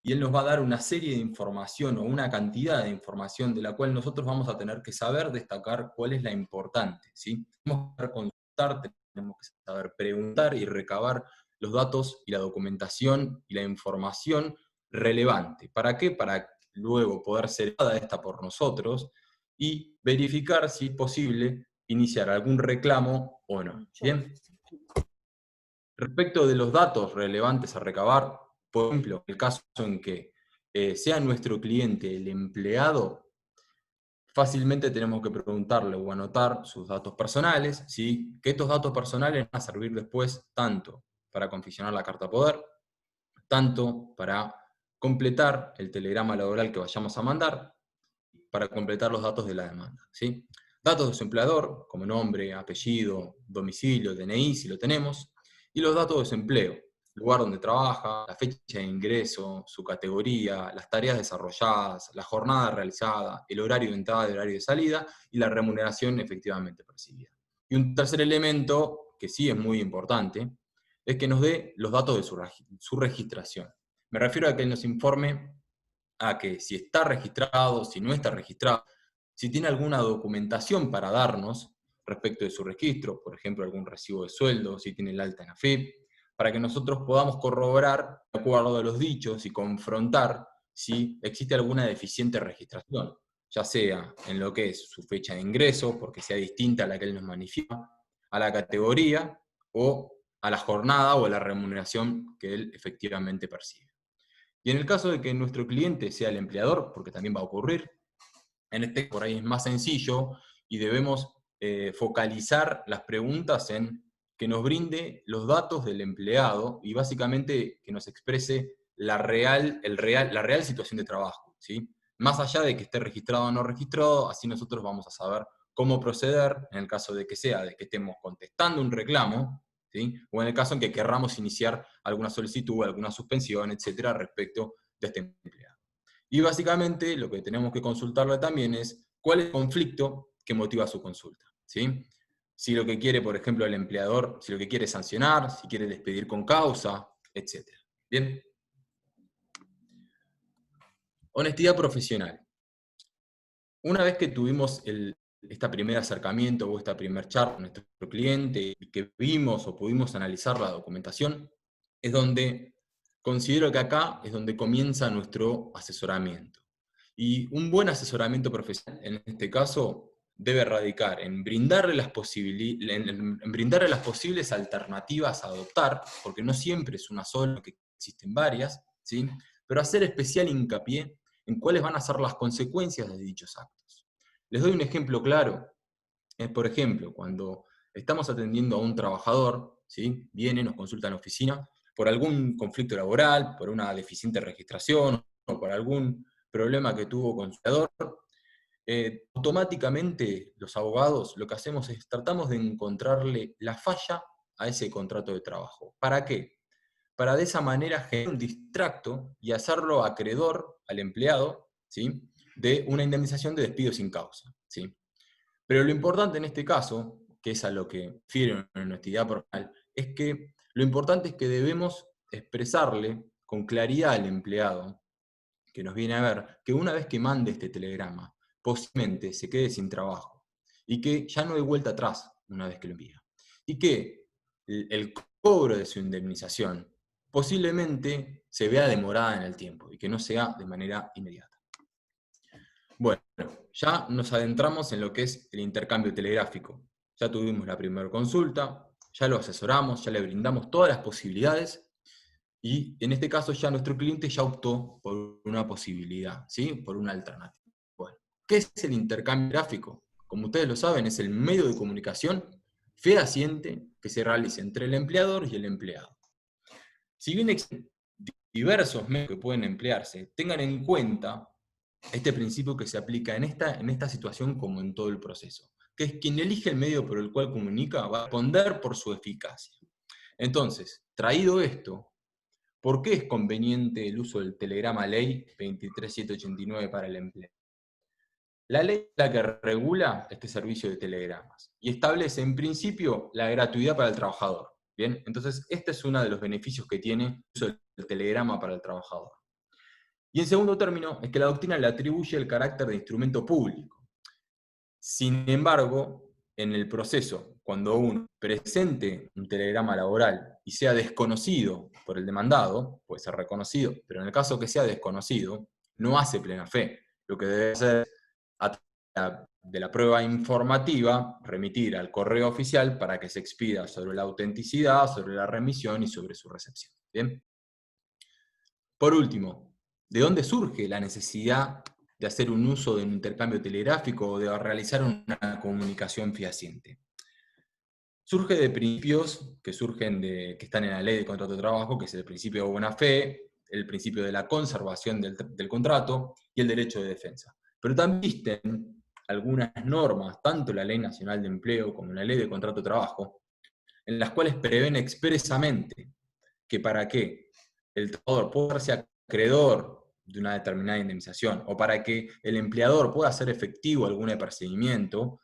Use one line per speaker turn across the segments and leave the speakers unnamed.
y él nos va a dar una serie de información o una cantidad de información de la cual nosotros vamos a tener que saber destacar cuál es la importante, ¿sí? Tenemos que saber consultar, tenemos que saber preguntar y recabar los datos y la documentación y la información relevante. ¿Para qué? Para luego poder ser dada esta por nosotros y verificar si es posible iniciar algún reclamo o no. ¿Bien? Respecto de los datos relevantes a recabar, por ejemplo, el caso en que sea nuestro cliente el empleado, fácilmente tenemos que preguntarle o anotar sus datos personales, ¿sí? Que estos datos personales van a servir después tanto para confeccionar la carta poder, tanto para completar el telegrama laboral que vayamos a mandar, para completar los datos de la demanda, ¿sí? Datos de su empleador, como nombre, apellido, domicilio, DNI, si lo tenemos, y los datos de su empleo, lugar donde trabaja, la fecha de ingreso, su categoría, las tareas desarrolladas, la jornada realizada, el horario de entrada y horario de salida, y la remuneración efectivamente percibida. Y un tercer elemento, que sí es muy importante, es que nos dé los datos de su registración. Me refiero a que él nos informe a que si está registrado, si no está registrado, si tiene alguna documentación para darnos respecto de su registro, por ejemplo, algún recibo de sueldo, si tiene el alta en AFIP, para que nosotros podamos corroborar, de acuerdo a los dichos, y confrontar si existe alguna deficiente registración, ya sea en lo que es su fecha de ingreso, porque sea distinta a la que él nos manifiesta, a la categoría o a la jornada o a la remuneración que él efectivamente percibe. Y en el caso de que nuestro cliente sea el empleador, porque también va a ocurrir, en este por ahí es más sencillo y debemos focalizar las preguntas en que nos brinde los datos del empleado y básicamente que nos exprese la real situación de trabajo, ¿sí? Más allá de que esté registrado o no registrado, así nosotros vamos a saber cómo proceder en el caso de que sea, de que estemos contestando un reclamo, ¿sí? O en el caso en que querramos iniciar alguna solicitud, alguna suspensión, etcétera, respecto de este empleado. Y básicamente lo que tenemos que consultarle también es cuál es el conflicto que motiva su consulta, ¿sí? Si lo que quiere, por ejemplo, el empleador, si lo que quiere es sancionar, si quiere despedir con causa, etcétera. Bien. Honestidad profesional. Una vez que tuvimos este primer acercamiento o esta primer charla con nuestro cliente y que vimos o pudimos analizar la documentación, es donde considero que acá es donde comienza nuestro asesoramiento. Y un buen asesoramiento profesional, en este caso, debe radicar en brindarle en brindarle las posibles alternativas a adoptar, porque no siempre es una sola, que existen varias, ¿sí? Pero hacer especial hincapié en cuáles van a ser las consecuencias de dichos actos. Les doy un ejemplo claro. Por ejemplo, cuando estamos atendiendo a un trabajador, ¿sí? Viene, nos consulta en la oficina, por algún conflicto laboral, por una deficiente registración o por algún problema que tuvo con su empleador, automáticamente los abogados lo que hacemos es tratamos de encontrarle la falla a ese contrato de trabajo. ¿Para qué? Para de esa manera generar un distracto y hacerlo acreedor al empleado, ¿sí? De una indemnización de despido sin causa, ¿sí? Pero lo importante en este caso, que es a lo que refiero en honestidad profesional, es que lo importante es que debemos expresarle con claridad al empleado que nos viene a ver, que una vez que mande este telegrama, posiblemente se quede sin trabajo, y que ya no hay vuelta atrás una vez que lo envía, y que el cobro de su indemnización posiblemente se vea demorada en el tiempo, y que no sea de manera inmediata. Bueno, ya nos adentramos en lo que es el intercambio telegráfico. Ya tuvimos la primera consulta, ya lo asesoramos, ya le brindamos todas las posibilidades, y en este caso ya nuestro cliente ya optó por una posibilidad, ¿sí? Por una alternativa. Bueno, ¿qué es el intercambio gráfico? Como ustedes lo saben, es el medio de comunicación fehaciente que se realiza entre el empleador y el empleado. Si bien existen diversos medios que pueden emplearse, tengan en cuenta este principio que se aplica en esta situación como en todo el proceso, que es quien elige el medio por el cual comunica va a responder por su eficacia. Entonces, traído esto, ¿por qué es conveniente el uso del telegrama ley 23789 para el empleo? La ley es la que regula este servicio de telegramas y establece en principio la gratuidad para el trabajador. Bien, entonces este es uno de los beneficios que tiene el uso del telegrama para el trabajador. Y en segundo término, es que la doctrina le atribuye el carácter de instrumento público. Sin embargo, en el proceso, cuando uno presente un telegrama laboral y sea desconocido por el demandado, puede ser reconocido, pero en el caso que sea desconocido, no hace plena fe. Lo que debe hacer a través de la prueba informativa, remitir al correo oficial para que se expida sobre la autenticidad, sobre la remisión y sobre su recepción. ¿Bien? Por último, ¿de dónde surge la necesidad de hacer un uso de un intercambio telegráfico o de realizar una comunicación fehaciente? Surge de principios que están en la ley de contrato de trabajo, que es el principio de buena fe, el principio de la conservación del contrato y el derecho de defensa. Pero también existen algunas normas, tanto la Ley Nacional de Empleo como la Ley de Contrato de Trabajo, en las cuales prevén expresamente que para que el trabajador pueda ser acreedor de una determinada indemnización o para que el empleador pueda hacer efectivo algún apercibimiento,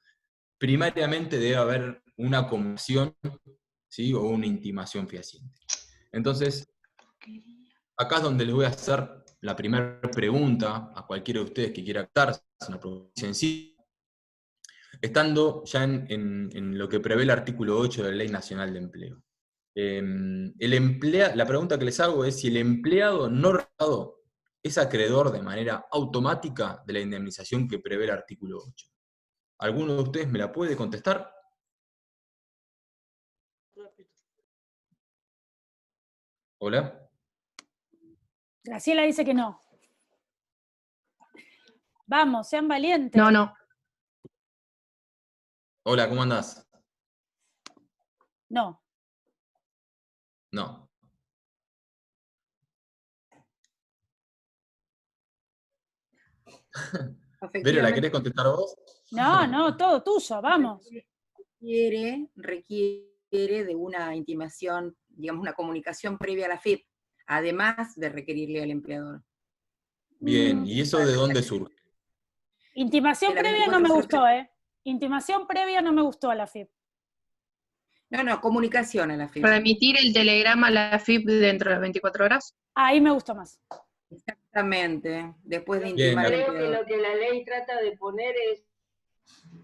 primariamente debe haber una comunicación, ¿sí? O una intimación fehaciente. Entonces, acá es donde les voy a hacer la primera pregunta a cualquiera de ustedes que quiera captar, es una pregunta sencilla, estando ya en lo que prevé el artículo 8 de la Ley Nacional de Empleo. La pregunta que les hago es si el empleado no registrado es acreedor de manera automática de la indemnización que prevé el artículo 8. ¿Alguno de ustedes me la puede contestar? ¿Hola?
Graciela dice que no. Vamos, sean valientes.
No.
Hola, ¿cómo andás?
No.
No. Vero, ¿la querés contestar vos?
No, todo tuyo, vamos.
Requiere de una intimación, digamos, una comunicación previa a la FIP, además de requerirle al empleador.
Bien, ¿y eso de dónde surge?
Intimación previa no me gustó, ¿eh? Intimación previa no me gustó a la FIP.
No, comunicación a la FIP.
Remitir el telegrama a la FIP dentro de las 24 horas.
Ahí me gustó más.
Exactamente, después de
Bien,
intimar al
Creo que
empleador.
lo que la ley trata de poner es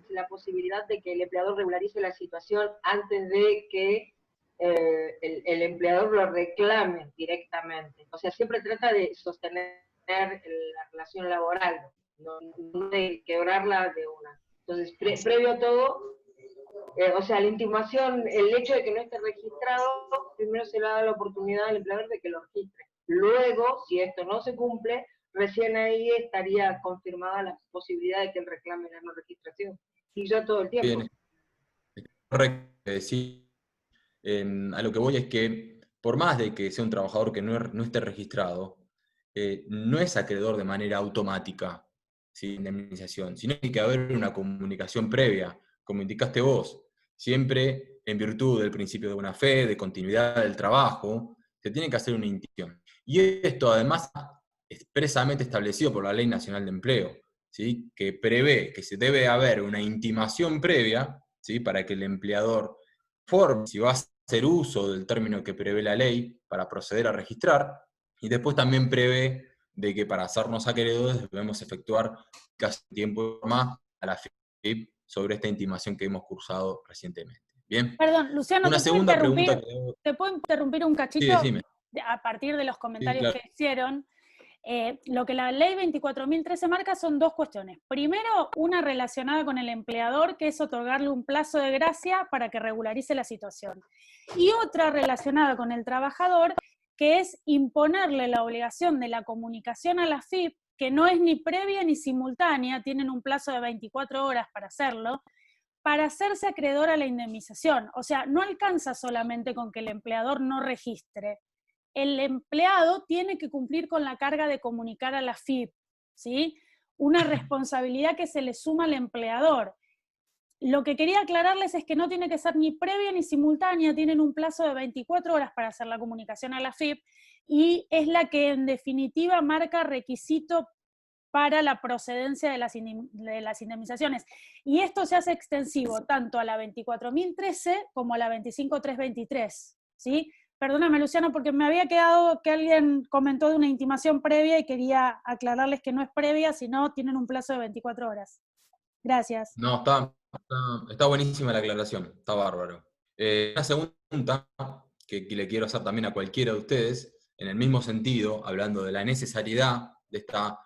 la posibilidad de que el empleador regularice la situación antes de que el empleador lo reclame directamente. O sea, siempre trata de sostener la relación laboral, no de quebrarla de una. Entonces, previo a todo, o sea, la intimación, el hecho de que no esté registrado, primero se le da la oportunidad al empleador de que lo registre. Luego, si esto no se cumple, recién ahí estaría confirmada la posibilidad de que él reclame la no registración. Y ya todo el tiempo.
Bien. Correcto, sí. A lo que voy es que, por más de que sea un trabajador que no esté registrado, no es acreedor de manera automática, ¿sí? Indemnización, sino que hay que haber una comunicación previa, como indicaste vos, siempre en virtud del principio de buena fe, de continuidad del trabajo, se tiene que hacer una intimación. Y esto además expresamente establecido por la Ley Nacional de Empleo, ¿sí? Que prevé que se debe haber una intimación previa, ¿sí? Para que el empleador forme si va a hacer uso del término que prevé la ley para proceder a registrar, y después también prevé de que para hacernos acreedores debemos efectuar casi tiempo más a la FIP sobre esta intimación que hemos cursado recientemente. Bien.
Perdón, Luciano,
Una segunda pregunta que...
¿te puedo interrumpir un cachito?
Sí, decime.
A partir de los comentarios
Sí, claro.
que hicieron. Lo que la ley 24.013 marca son dos cuestiones. Primero, una relacionada con el empleador, que es otorgarle un plazo de gracia para que regularice la situación. Y otra relacionada con el trabajador, que es imponerle la obligación de la comunicación a la FIP, que no es ni previa ni simultánea, tienen un plazo de 24 horas para hacerlo, para hacerse acreedor a la indemnización. O sea, no alcanza solamente con que el empleador no registre. El empleado tiene que cumplir con la carga de comunicar a la FIP, ¿sí? Una responsabilidad que se le suma al empleador. Lo que quería aclararles es que no tiene que ser ni previa ni simultánea, tienen un plazo de 24 horas para hacer la comunicación a la FIP, y es la que en definitiva marca requisito para la procedencia de las indemnizaciones. Y esto se hace extensivo tanto a la 24.013 como a la 25.323, ¿sí? Perdóname, Luciano, porque me había quedado que alguien comentó de una intimación previa y quería aclararles que no es previa, sino tienen un plazo de 24 horas. Gracias.
No, está buenísima la aclaración, está bárbaro. Una segunda pregunta que le quiero hacer también a cualquiera de ustedes, en el mismo sentido, hablando de la necesariedad de esta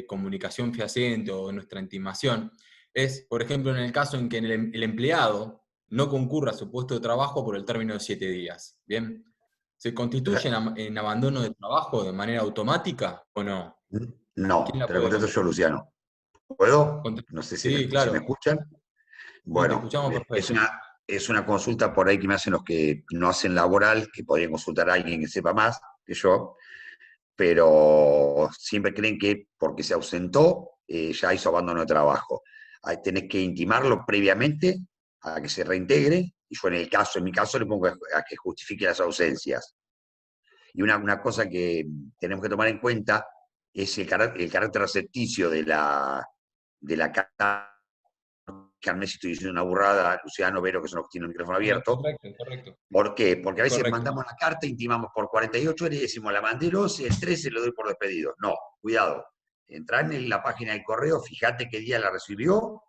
comunicación fehaciente o de nuestra intimación, es, por ejemplo, en el caso en que el empleado no concurra a su puesto de trabajo por el término de 7 días. ¿Bien? ¿Se constituye en abandono de trabajo de manera automática o no? ¿Quién
No,
la
te lo
puede
contesto yo,
contestar?
Luciano. ¿Puedo? No sé
Sí,
si me
claro.
escuchan.
Sí, te
Bueno,
escuchamos
es
perfecto.
una consulta por ahí que me hacen los que no hacen laboral, que podrían consultar a alguien que sepa más que yo, pero siempre creen que porque se ausentó ya hizo abandono de trabajo. Ahí tenés que intimarlo previamente a que se reintegre, y yo en mi caso le pongo a que justifique las ausencias. Y una cosa que tenemos que tomar en cuenta es el carácter recepticio de la carta. Que si estoy diciendo una burrada, Luciano, Vero, que son los que tienen el micrófono
No,
abierto.
correcto.
¿Por qué? Porque a veces
Correcto.
mandamos la carta, intimamos por 48 horas y decimos, la mandé el 11, el 13 lo doy por despedido. No, cuidado. Entrá en la página del correo, fíjate qué día la recibió,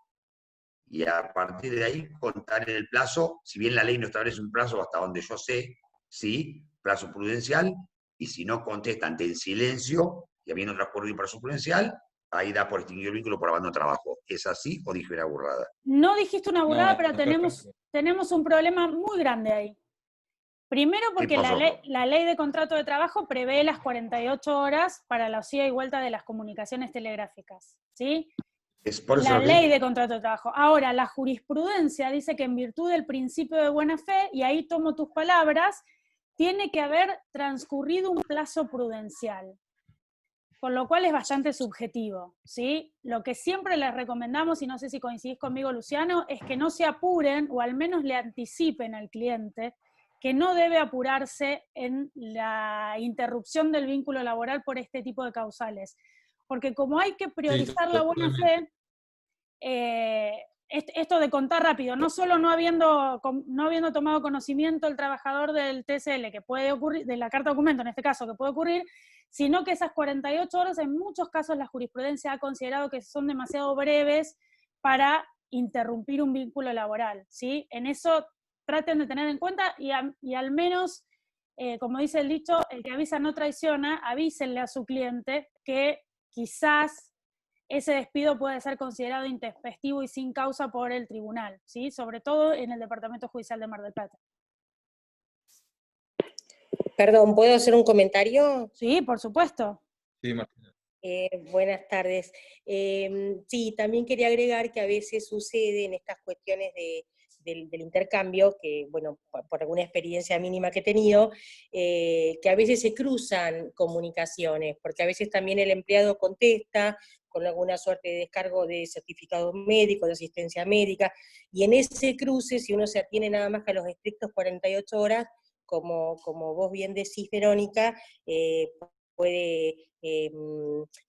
y a partir de ahí contar en el plazo, si bien la ley no establece un plazo hasta donde yo sé, sí, plazo prudencial, y si no contesta ante el silencio y habiendo transcurrido un plazo prudencial, ahí da por extinguido el vínculo por abandono de trabajo. ¿Es así o dije una burrada?
No dijiste una burrada,
No,
pero
perfecto.
tenemos un problema muy grande ahí. Primero
¿Qué
porque
pasó?
la ley de contrato de trabajo prevé las 48 horas para la ida y vuelta de las comunicaciones telegráficas, ¿sí?
Es por eso
La
lo
ley
que...
de contrato de trabajo. Ahora, la jurisprudencia dice que en virtud del principio de buena fe, y ahí tomo tus palabras, tiene que haber transcurrido un plazo prudencial, con lo cual es bastante subjetivo, ¿sí? Lo que siempre les recomendamos, y no sé si coincidís conmigo, Luciano, es que no se apuren, o al menos le anticipen al cliente, que no debe apurarse en la interrupción del vínculo laboral por este tipo de causales. Porque como hay que
Sí,
priorizar la buena
totalmente.
fe, esto de contar rápido, no solo no habiendo tomado conocimiento el trabajador del TSL, que puede ocurrir, de la carta documento en este caso, que puede ocurrir, sino que esas 48 horas, en muchos casos la jurisprudencia ha considerado que son demasiado breves para interrumpir un vínculo laboral, ¿sí? En eso traten de tener en cuenta y al menos, como dice el dicho, el que avisa no traiciona, avísenle a su cliente que quizás ese despido puede ser considerado intempestivo y sin causa por el tribunal, ¿sí? Sobre todo en el Departamento Judicial de Mar del Plata.
Perdón, ¿puedo hacer un comentario?
Sí, por supuesto.
Sí, Martina.
Buenas tardes. Sí, también quería agregar que a veces sucede en estas cuestiones del intercambio, que bueno, por alguna experiencia mínima que he tenido, que a veces se cruzan comunicaciones, porque a veces también el empleado contesta con alguna suerte de descargo de certificado médico, de asistencia médica, y en ese cruce, si uno se atiene nada más que a los estrictos 48 horas, como vos bien decís, Verónica, puede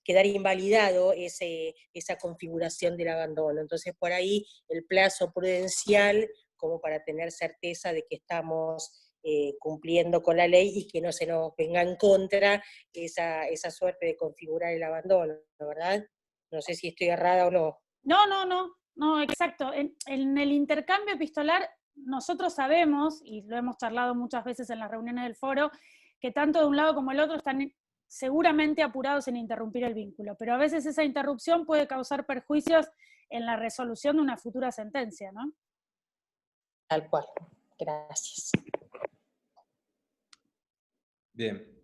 quedar invalidado esa configuración del abandono. Entonces, por ahí el plazo prudencial, como para tener certeza de que estamos cumpliendo con la ley y que no se nos venga en contra esa suerte de configurar el abandono, ¿verdad? No sé si estoy errada o no.
No, exacto. En el intercambio epistolar, nosotros sabemos, y lo hemos charlado muchas veces en las reuniones del foro, que tanto de un lado como el otro están seguramente apurados en interrumpir el vínculo, pero a veces esa interrupción puede causar perjuicios en la resolución de una futura sentencia, ¿no?
Tal cual. Gracias.
Bien.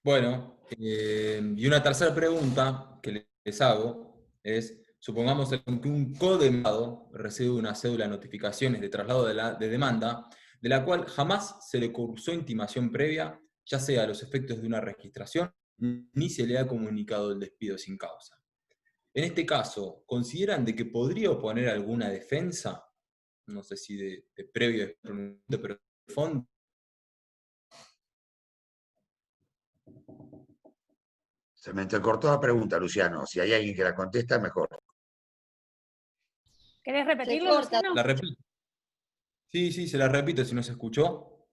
Bueno, y una tercera pregunta que les hago es, supongamos que un codemado recibe una cédula de notificaciones de traslado de demanda, de la cual jamás se le cursó intimación previa, ya sea a los efectos de una registración, ni se le ha comunicado el despido sin causa. En este caso, ¿consideran de que podría oponer alguna defensa? No sé si de previo desprendimiento, pero de fondo.
Se me entrecortó la pregunta, Luciano. Si hay alguien que la contesta, mejor.
¿Querés repetirlo,
Se corta.
Luciano?
La repito. Sí, se la repito si no se escuchó.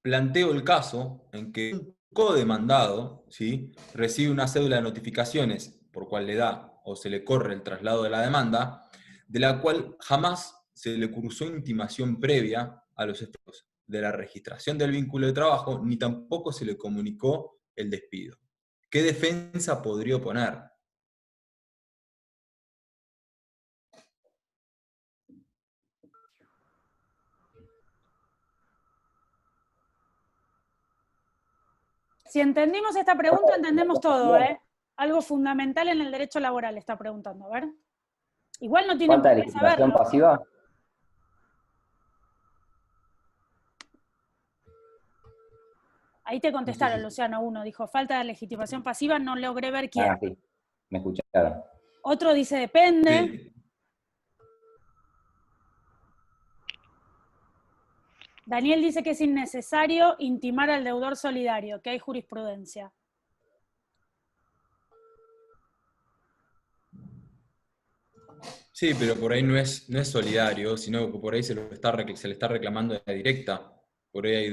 planteo el caso en que un codemandado, ¿sí?, recibe una cédula de notificaciones por cual le da o se le corre el traslado de la demanda, de la cual jamás se le cursó intimación previa a los efectos de la registración del vínculo de trabajo, ni tampoco se le comunicó el despido. ¿Qué defensa podría oponer?
Si entendimos esta pregunta, entendemos todo, ¿eh? Algo fundamental en el derecho laboral está preguntando, a ver. Igual no tienen
¿Falta de
por qué
legitimación
saberlo.
pasiva?
Ahí te contestaron, Luciano, uno dijo, falta de legitimación pasiva, no logré ver quién.
Ah, sí, me escucharon.
Otro dice, depende.
Sí.
Daniel dice que es innecesario intimar al deudor solidario, que hay jurisprudencia.
Sí, pero por ahí no es solidario, sino que por ahí se le está reclamando de la directa. Por ahí hay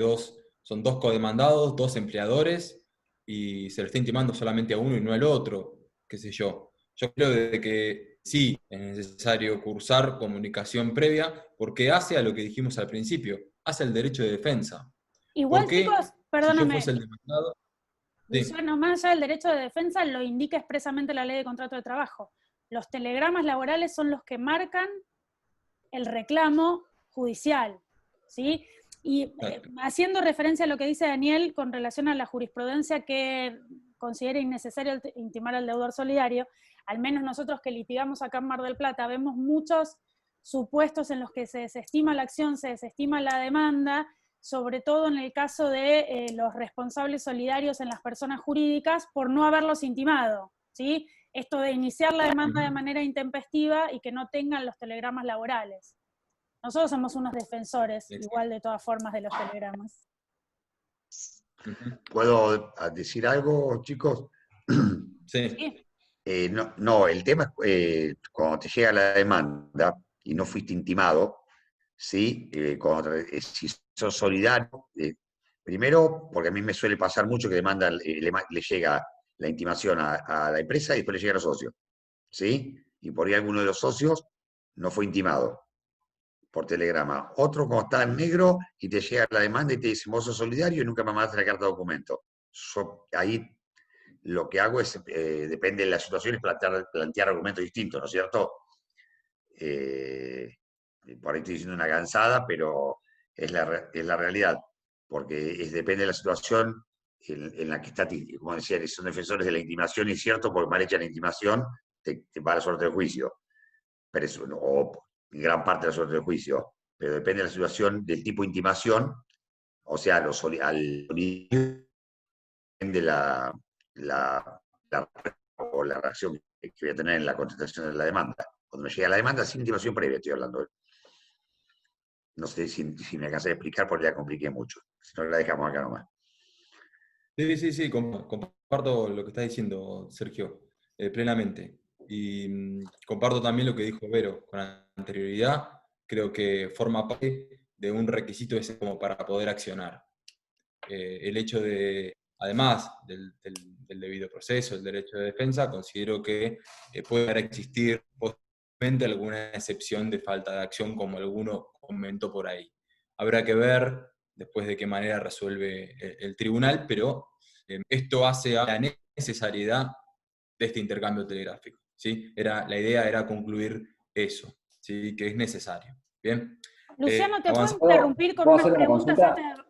son dos codemandados, dos empleadores, y se le está intimando solamente a uno y no al otro, qué sé yo. Yo creo de que sí es necesario cursar comunicación previa, porque hace a lo que dijimos al principio, hace el derecho de defensa.
Igual,
Porque
chicos,
si yo
perdóname,
fuese el demandado... Sí.
Luciano, más allá del derecho de defensa, lo indica expresamente la ley de contrato de trabajo. Los telegramas laborales son los que marcan el reclamo judicial, ¿sí? Y haciendo referencia a lo que dice Daniel con relación a la jurisprudencia que considera innecesario intimar al deudor solidario, al menos nosotros que litigamos acá en Mar del Plata, vemos muchos supuestos en los que se desestima la acción, se desestima la demanda, sobre todo en el caso de los responsables solidarios en las personas jurídicas por no haberlos intimado, ¿sí? Esto de iniciar la demanda de manera intempestiva y que no tengan los telegramas laborales. Nosotros somos unos defensores, igual de todas formas, de los telegramas.
¿Puedo decir algo, chicos?
Sí.
No, el tema es cuando te llega la demanda y no fuiste intimado, ¿sí? Si sos solidario, primero, porque a mí me suele pasar mucho que le llega la intimación a la empresa y después le llega a los socios, ¿sí? Y por ahí alguno de los socios no fue intimado por telegrama. Otro cuando está en negro y te llega la demanda y te dice, vos sos solidario y nunca me mandaste la carta de documento. Ahí lo que hago es, depende de la situación, es plantear argumentos distintos, ¿no es cierto? Por ahí estoy diciendo una gansada, pero es la realidad, porque depende de la situación en la que está, como decía, son defensores de la intimación, y es cierto, porque mal hecha la intimación, te va a la suerte del juicio, pero eso, o gran parte de la suerte del juicio, pero depende de la situación, del tipo de intimación, o sea, al de la reacción que voy a tener en la contestación de la demanda. Cuando me llega la demanda, sin intimación previa estoy hablando. No sé si me alcancé a explicar porque ya compliqué mucho. Si no, la dejamos acá nomás.
Sí, comparto lo que estás diciendo, Sergio, plenamente. Y comparto también lo que dijo Vero con anterioridad. Creo que forma parte de un requisito ese como para poder accionar. El hecho de, además del debido proceso, el derecho de defensa, considero que puede existir posiblemente alguna excepción de falta de acción, como alguno comentó por ahí. Habrá que ver después de qué manera resuelve el tribunal, pero esto hace a la necesariedad de este intercambio telegráfico, ¿sí? La idea era concluir eso, ¿sí? Que es necesario. Bien.
Luciano, ¿te puedo interrumpir con unas preguntas antes de...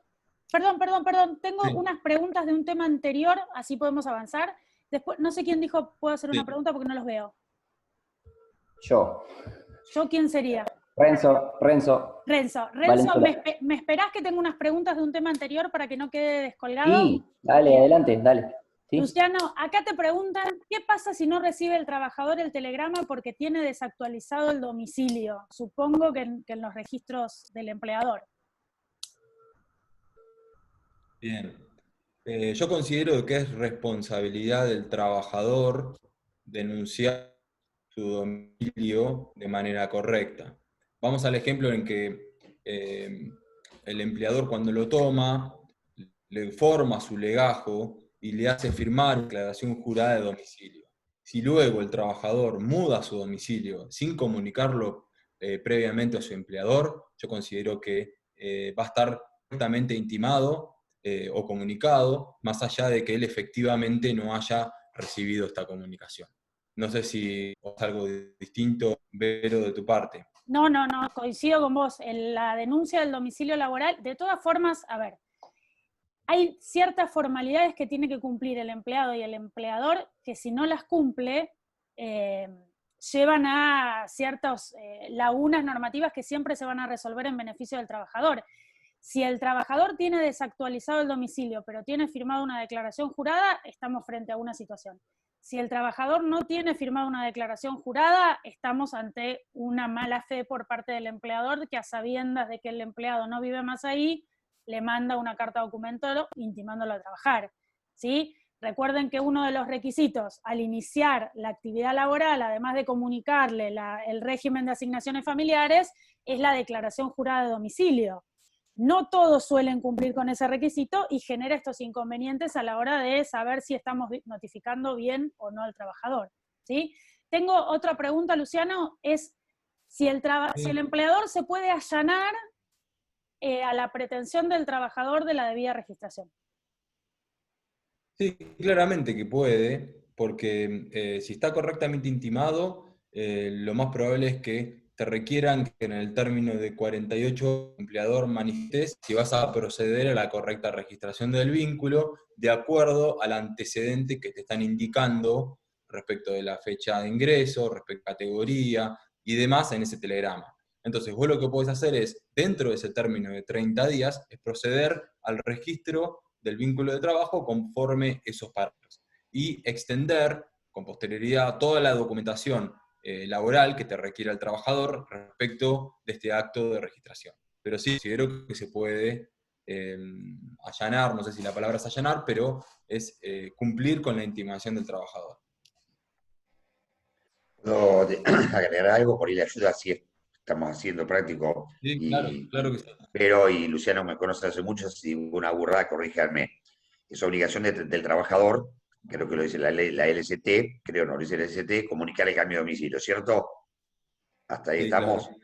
Perdón, tengo unas preguntas de un tema anterior, así podemos avanzar. Después, no sé quién dijo, puedo hacer una pregunta porque no los veo.
Yo.
¿Yo quién sería?
Renzo.
¿Me esperás que tengo unas preguntas de un tema anterior para que no quede descolgado?
Sí, dale, adelante, dale. ¿Sí?
Luciano, acá te preguntan, ¿qué pasa si no recibe el trabajador el telegrama porque tiene desactualizado el domicilio? Supongo que en los registros del empleador.
Bien. Yo considero que es responsabilidad del trabajador denunciar su domicilio de manera correcta. Vamos al ejemplo en que el empleador cuando lo toma le forma su legajo y le hace firmar una declaración jurada de domicilio. Si luego el trabajador muda su domicilio sin comunicarlo previamente a su empleador, yo considero que va a estar correctamente intimado o comunicado, más allá de que él efectivamente no haya recibido esta comunicación. No sé si es algo distinto, Vero, de tu parte.
No, coincido con vos. En la denuncia del domicilio laboral, de todas formas, a ver, hay ciertas formalidades que tiene que cumplir el empleado y el empleador que si no las cumple, llevan a ciertas lagunas normativas que siempre se van a resolver en beneficio del trabajador. Si el trabajador tiene desactualizado el domicilio, pero tiene firmado una declaración jurada, estamos frente a una situación. Si el trabajador no tiene firmado una declaración jurada, estamos ante una mala fe por parte del empleador que a sabiendas de que el empleado no vive más ahí, le manda una carta documento intimándolo a trabajar, ¿sí? Recuerden que uno de los requisitos al iniciar la actividad laboral, además de comunicarle el régimen de asignaciones familiares, es la declaración jurada de domicilio. No todos suelen cumplir con ese requisito y genera estos inconvenientes a la hora de saber si estamos notificando bien o no al trabajador, ¿sí? Tengo otra pregunta, Luciano, es si el empleador se puede allanar a la pretensión del trabajador de la debida registración.
Sí, claramente que puede, porque si está correctamente intimado, lo más probable es que te requieran que en el término de 48 el empleador manifiestes si vas a proceder a la correcta registración del vínculo de acuerdo al antecedente que te están indicando respecto de la fecha de ingreso, respecto a categoría y demás en ese telegrama. Entonces vos lo que podés hacer es, dentro de ese término de 30 días, es proceder al registro del vínculo de trabajo conforme esos parámetros y extender con posterioridad toda la documentación laboral que te requiere el trabajador respecto de este acto de registración. Pero sí, considero que se puede allanar, no sé si la palabra es allanar, pero es cumplir con la intimación del trabajador.
¿Puedo agregar algo? Por ahí la ayuda si estamos haciendo práctico.
Sí, claro que sí.
Pero, y Luciano me conoce hace mucho, si una burrada, corríjanme. Es obligación del trabajador, creo que lo dice la ley, la LST, creo no lo dice la LST, comunicar el cambio de domicilio, ¿cierto? Hasta ahí
Sí,
estamos.
claro.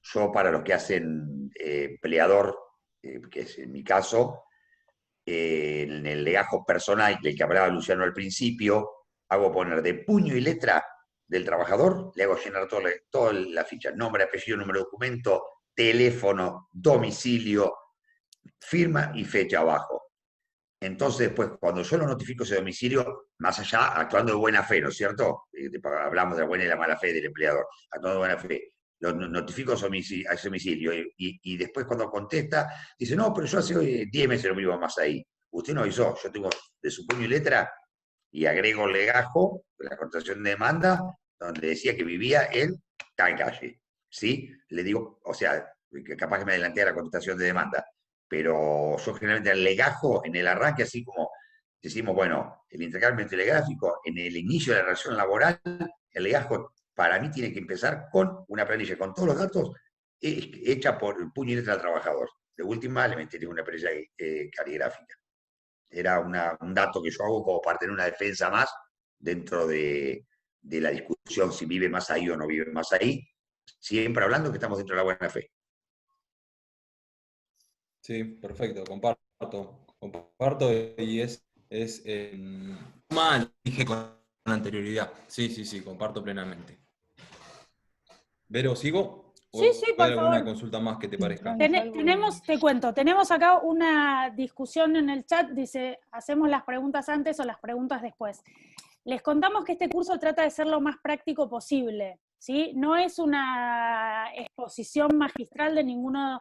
Yo, para los que hacen empleador, que es en mi caso, en el legajo personal del que hablaba Luciano al principio, hago poner de puño y letra del trabajador, le hago llenar toda la ficha, nombre, apellido, número de documento, teléfono, domicilio, firma y fecha abajo. Entonces, después, cuando yo lo notifico ese domicilio, más allá, actuando de buena fe, ¿no es cierto? Hablamos de la buena y la mala fe del empleador, actuando de buena fe. Lo notifico a ese domicilio y después cuando contesta, dice, no, pero yo hace 10 meses no vivo más ahí. Usted no avisó, yo tengo de su puño y letra y agrego el legajo, la contestación de demanda, donde decía que vivía en tal calle. ¿Sí? Le digo, o sea, que capaz que me adelanté a la contestación de demanda, pero yo generalmente el legajo en el arranque, así como decimos, bueno, el intercambio telegráfico, en el inicio de la relación laboral, el legajo para mí tiene que empezar con una planilla con todos los datos hecha por puño y letra del trabajador. De última, le meteré una planilla caligráfica. Era un dato que yo hago como para tener una defensa más dentro de la discusión si vive más ahí o no vive más ahí, siempre hablando que estamos dentro de la buena fe.
Sí, perfecto, comparto y es mal, dije con anterioridad. Sí, comparto plenamente. Vero, ¿sigo?
Sí, por
¿Hay alguna
favor.
consulta más que te parezca?
Te cuento, tenemos acá una discusión en el chat, dice, ¿hacemos las preguntas antes o las preguntas después? Les contamos que este curso trata de ser lo más práctico posible, ¿sí? No es una exposición magistral de ninguno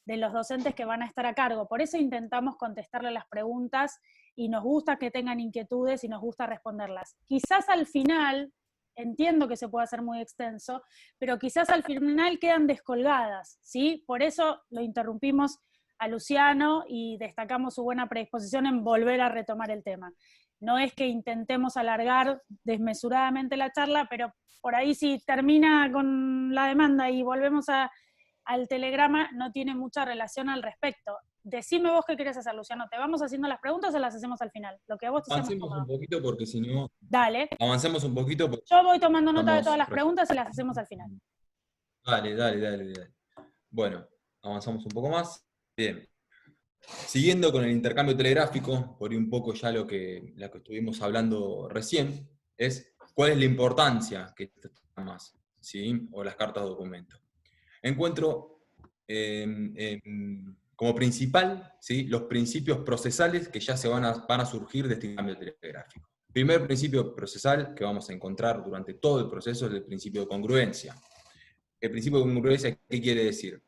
de los docentes que van a estar a cargo, por eso intentamos contestarle las preguntas y nos gusta que tengan inquietudes y nos gusta responderlas. Quizás al final, entiendo que se puede hacer muy extenso, pero quizás al final quedan descolgadas, ¿sí? Por eso lo interrumpimos a Luciano y destacamos su buena predisposición en volver a retomar el tema. No es que intentemos alargar desmesuradamente la charla, pero por ahí si termina con la demanda y volvemos al telegrama, no tiene mucha relación al respecto. decime vos qué querés hacer, Luciano. ¿Te vamos haciendo las preguntas o las hacemos al final? Lo que a vos te sea más
Avancemos un
cómodo.
poquito porque si no...
Dale.
Avancemos un poquito porque...
Yo voy tomando nota de
estamos
todas las
re-
preguntas y las hacemos al final.
Dale. Bueno, avanzamos un poco más. Bien. Siguiendo con el intercambio telegráfico, por ahí un poco ya lo que estuvimos hablando recién, es cuál es la importancia que más, ¿sí? O las cartas de documento. Encuentro como principal, ¿sí? Los principios procesales que ya van a surgir de este intercambio telegráfico. El primer principio procesal que vamos a encontrar durante todo el proceso es el principio de congruencia. El principio de congruencia, ¿qué quiere decir?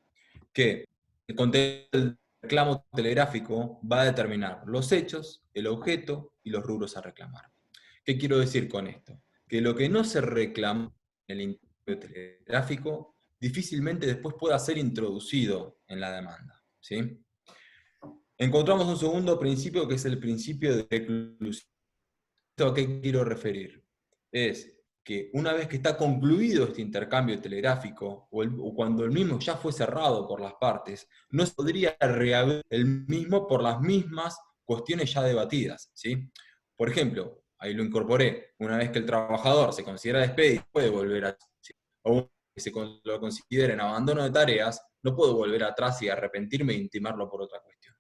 Que el contenido del reclamo telegráfico va a determinar los hechos, el objeto y los rubros a reclamar. ¿Qué quiero decir con esto? Que lo que no se reclama en el intercambio telegráfico difícilmente después pueda ser introducido en la demanda, ¿sí? Encontramos un segundo principio que es el principio de exclusión. ¿A qué quiero referir? Es que una vez que está concluido este intercambio telegráfico, o cuando el mismo ya fue cerrado por las partes, no se podría reabrir el mismo por las mismas cuestiones ya debatidas, ¿sí? Por ejemplo, ahí lo incorporé, una vez que el trabajador se considera despedido, puede volver a... ¿sí? O que lo considera en abandono de tareas, no puedo volver atrás y arrepentirme e intimarlo por otra cuestión.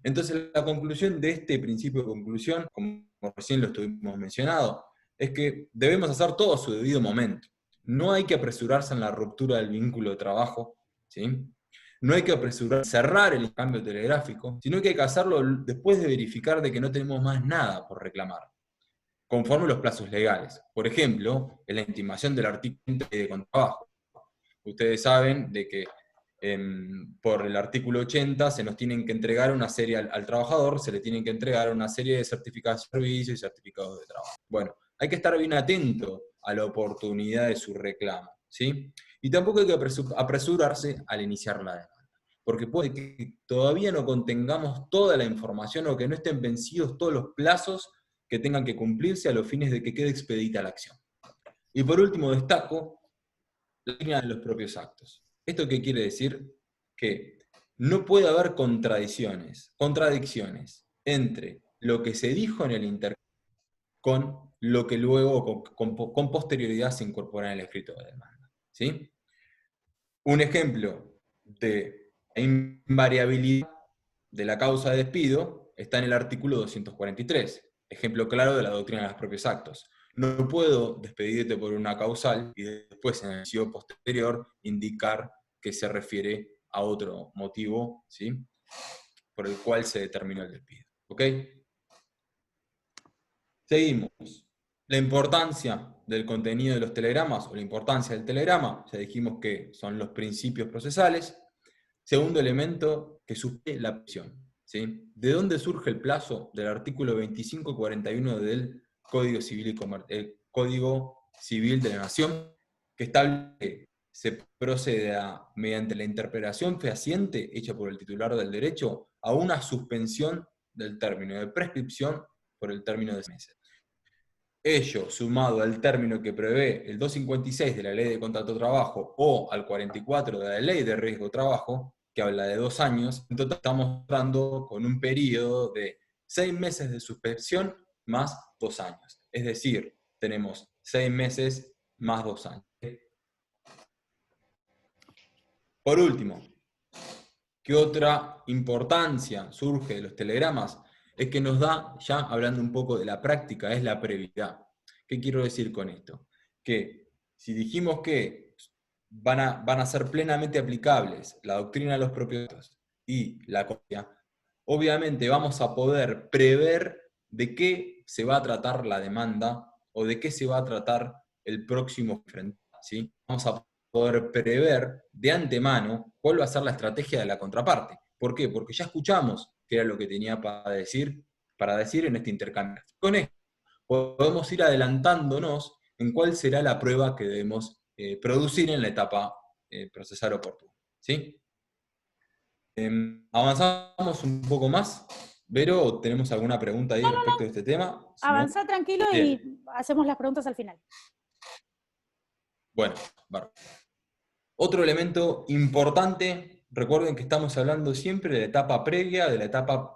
Entonces, la conclusión de este principio de conclusión, como recién lo estuvimos mencionado, es que debemos hacer todo a su debido momento. No hay que apresurarse en la ruptura del vínculo de trabajo, ¿sí? No hay que apresurarse a cerrar el intercambio telegráfico, sino que hay que hacerlo después de verificar de que no tenemos más nada por reclamar, conforme los plazos legales. Por ejemplo, en la intimación del artículo de contrabajo. Ustedes saben de que por el artículo 80 se nos tienen que entregar una serie al trabajador, se le tienen que entregar una serie de certificados de servicio y certificados de trabajo. Bueno, hay que estar bien atento a la oportunidad de su reclamo, ¿sí? Y tampoco hay que apresurarse al iniciar la demanda, porque puede que todavía no contengamos toda la información o que no estén vencidos todos los plazos que tengan que cumplirse a los fines de que quede expedita la acción. Y por último destaco la línea de los propios actos. ¿Esto qué quiere decir? Que no puede haber contradicciones entre lo que se dijo en el intercambio con lo que luego, con posterioridad, se incorpora en el escrito de demanda, ¿sí? Un ejemplo de invariabilidad de la causa de despido está en el artículo 243, ejemplo claro de la doctrina de los propios actos. No puedo despedirte por una causal y después en el inciso posterior indicar que se refiere a otro motivo, ¿sí? Por el cual se determinó el despido. ¿Ok? Seguimos. La importancia del contenido de los telegramas, o la importancia del telegrama, ya dijimos que son los principios procesales. Segundo elemento, que supone la prisión, ¿sí? ¿De dónde surge el plazo? Del artículo 2541 del Código Civil, Código Civil de la Nación, que establece que se procede mediante la interpretación fehaciente hecha por el titular del derecho a una suspensión del término de prescripción por el término de 6 meses. Ello, sumado al término que prevé el 256 de la Ley de Contrato de Trabajo o al 44 de la Ley de Riesgo de Trabajo, que habla de 2 años, en total estamos entrando con un periodo de 6 meses de suspensión más 2 años. Es decir, tenemos 6 meses más 2 años. Por último, ¿qué otra importancia surge de los telegramas? Es que nos da, ya hablando un poco de la práctica, es la brevedad. ¿Qué quiero decir con esto? Que si dijimos que van a ser plenamente aplicables la doctrina de los propios actos y la copia, obviamente vamos a poder prever de qué se va a tratar la demanda o de qué se va a tratar el próximo frente, ¿sí? Vamos a poder prever de antemano cuál va a ser la estrategia de la contraparte. ¿Por qué? Porque ya escuchamos qué era lo que tenía para decir en este intercambio. Con esto podemos ir adelantándonos en cuál será la prueba que debemos producir en la etapa procesal oportuna, ¿sí? Avanzamos un poco más. Vero, ¿tenemos alguna pregunta ahí respecto de este tema? Si
Avanzá tranquilo
bien.
Y hacemos las preguntas al final.
Bueno, bárbaro. Otro elemento importante recuerden que estamos hablando siempre de la etapa previa, de la etapa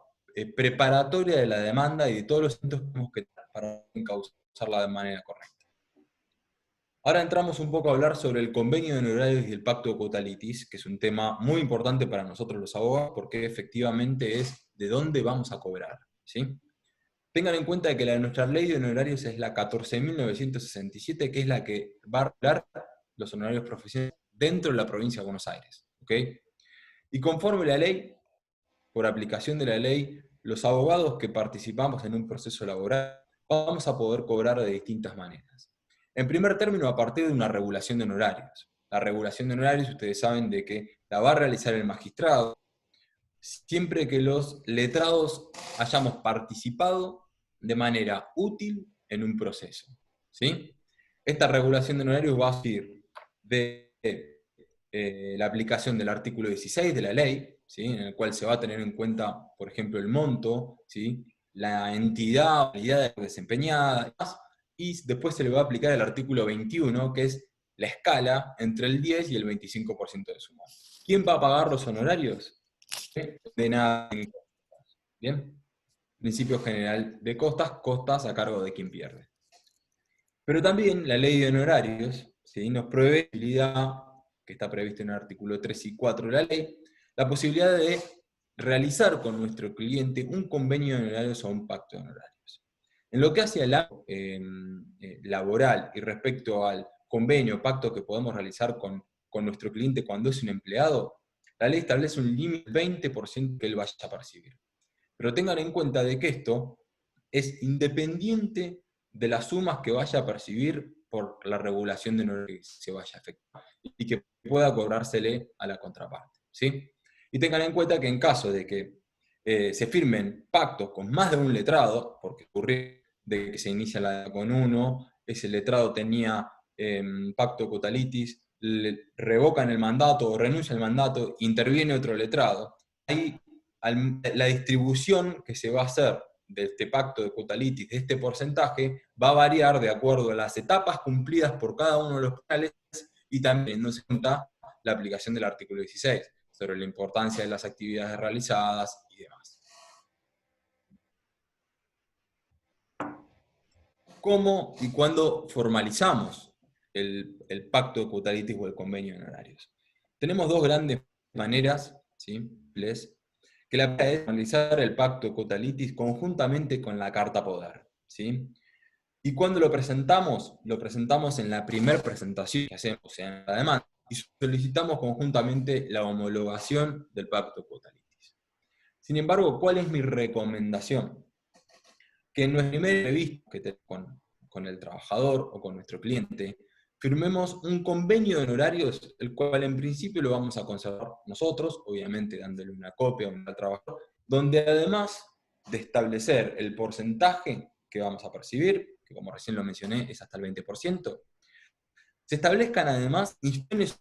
preparatoria de la demanda y de todos los elementos que tenemos que tener para encauzarla de manera correcta. Ahora entramos un poco a hablar sobre el convenio de honorarios y el pacto de cuota litis, que es un tema muy importante para nosotros los abogados, porque efectivamente es de dónde vamos a cobrar, ¿sí? Tengan en cuenta que nuestra ley de honorarios es la 14.967, que es la que va a regular los honorarios profesionales dentro de la provincia de Buenos Aires, ¿ok? Y conforme la ley, por aplicación de la ley, los abogados que participamos en un proceso laboral vamos a poder cobrar de distintas maneras. En primer término, a partir de una regulación de honorarios. La regulación de honorarios, ustedes saben de que la va a realizar el magistrado, siempre que los letrados hayamos participado de manera útil en un proceso, ¿sí? Esta regulación de honorarios va a partir de la aplicación del artículo 16 de la ley, ¿sí? En el cual se va a tener en cuenta, por ejemplo, el monto, ¿sí? La entidad, la calidad desempeñada, y después se le va a aplicar el artículo 21, que es la escala entre el 10 y el 25% de su monto. ¿Quién va a pagar los honorarios? De nada. ¿Bien? Principio general de costas a cargo de quien pierde. Pero también la ley de honorarios, ¿sí? Nos provee la posibilidad, que está prevista en el artículo 3 y 4 de la ley, la posibilidad de realizar con nuestro cliente un convenio de honorarios o un pacto de honorarios. En lo que hace al ámbito laboral y respecto al convenio o pacto que podemos realizar con nuestro cliente cuando es un empleado, la ley establece un límite del 20% que él vaya a percibir. Pero tengan en cuenta de que esto es independiente de las sumas que vaya a percibir por la regulación de honorarios que se vaya a efectuar y que pueda cobrársele a la contraparte, ¿sí? Y tengan en cuenta que en caso de que se firmen pactos con más de un letrado, porque ocurrió de que se inicia la con uno, ese letrado tenía pacto de cuota litis, le revocan el mandato o renuncia al mandato, interviene otro letrado. Ahí la distribución que se va a hacer de este pacto de cuota litis, de este porcentaje, va a variar de acuerdo a las etapas cumplidas por cada uno de los penales y también no se cuenta la aplicación del artículo 16 sobre la importancia de las actividades realizadas y demás. ¿Cómo y cuándo formalizamos el pacto de cuota litis o el convenio de honorarios? Tenemos dos grandes maneras, ¿sí? Que la primera es formalizar el pacto de cuota litis conjuntamente con la carta poder, ¿sí? Y cuando lo presentamos en la primera presentación que hacemos, o sea, en la demanda, y solicitamos conjuntamente la homologación del pacto de cuota litis. Sin embargo, ¿cuál es mi recomendación? Que en nuestra primera entrevista que tenemos con el trabajador o con nuestro cliente, firmemos un convenio de honorarios, el cual en principio lo vamos a conservar nosotros, obviamente dándole una copia al trabajador, donde además de establecer el porcentaje que vamos a percibir, que como recién lo mencioné es hasta el 20%, se establezcan además instrucciones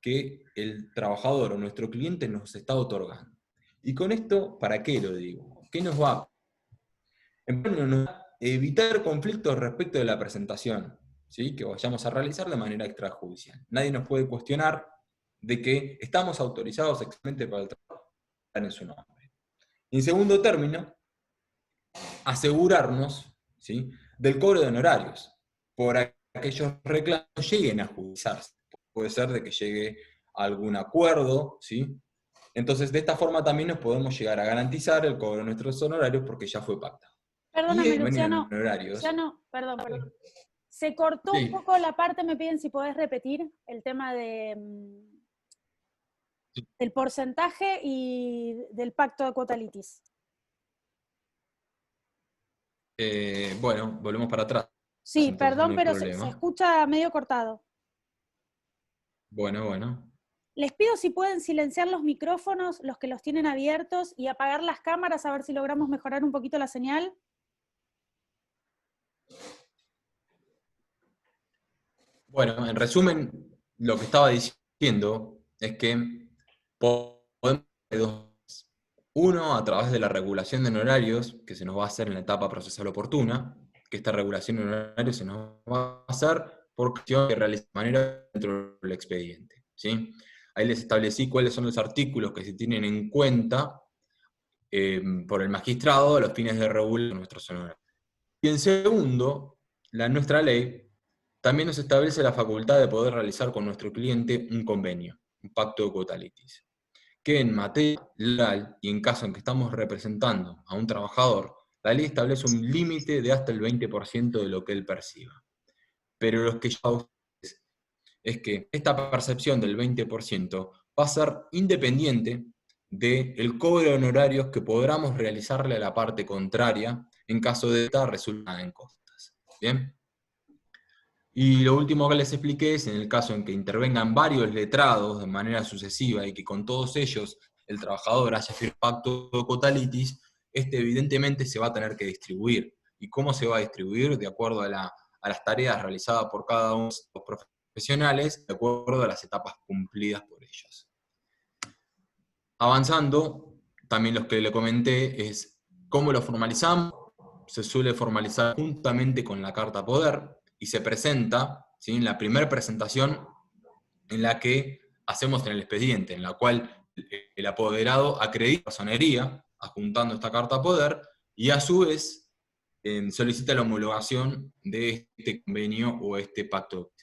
que el trabajador o nuestro cliente nos está otorgando. Y con esto, ¿para qué lo digo? ¿Qué nos va a evitar conflictos respecto de la presentación, ¿sí? Que vayamos a realizar de manera extrajudicial? Nadie nos puede cuestionar de que estamos autorizados exactamente para el trabajo en su nombre. Y en segundo término, asegurarnos, ¿sí? Del cobro de honorarios por aquellos reclamos lleguen a judiciarse. Puede ser de que llegue a algún acuerdo, ¿sí? Entonces, de esta forma también nos podemos llegar a garantizar el cobro de nuestros honorarios porque ya fue pactado.
Perdóname, Luciano, perdón. Se cortó un poco la parte, me piden si podés repetir el tema del porcentaje y del pacto de cuota litis.
Bueno, volvemos para atrás.
Sí,
Entonces,
perdón,
no
pero se escucha medio cortado.
Bueno.
Les pido si pueden silenciar los micrófonos, los que los tienen abiertos, y apagar las cámaras, a ver si logramos mejorar un poquito la señal.
Bueno, en resumen, lo que estaba diciendo es que podemos hacer dos. Uno, a través de la regulación de honorarios, que se nos va a hacer en la etapa procesal oportuna, que esta regulación de honorarios se nos va a hacer por acción que realiza de manera dentro del expediente, ¿sí? Ahí les establecí cuáles son los artículos que se tienen en cuenta por el magistrado a los fines de regular nuestros honorarios. Y en segundo, nuestra ley también nos establece la facultad de poder realizar con nuestro cliente un convenio, un pacto de cuota litis, que en materia legal y en caso en que estamos representando a un trabajador, la ley establece un límite de hasta el 20% de lo que él perciba. Pero lo que yo es que esta percepción del 20% va a ser independiente del cobro de honorarios que podamos realizarle a la parte contraria en caso de esta resultada en costas. ¿Bien? Y lo último que les expliqué es en el caso en que intervengan varios letrados de manera sucesiva y que con todos ellos el trabajador haya firmado pacto de cuota litis, evidentemente se va a tener que distribuir. ¿Y cómo se va a distribuir? De acuerdo a las tareas realizadas por cada uno de los profesionales, de acuerdo a las etapas cumplidas por ellos. Avanzando, también lo que le comenté es cómo lo formalizamos. Se suele formalizar juntamente con la carta poder y se presenta, ¿sí?, en la primera presentación en la que hacemos en el expediente, en la cual el apoderado acredita la personería adjuntando esta carta poder y a su vez solicita la homologación de este convenio o este pacto.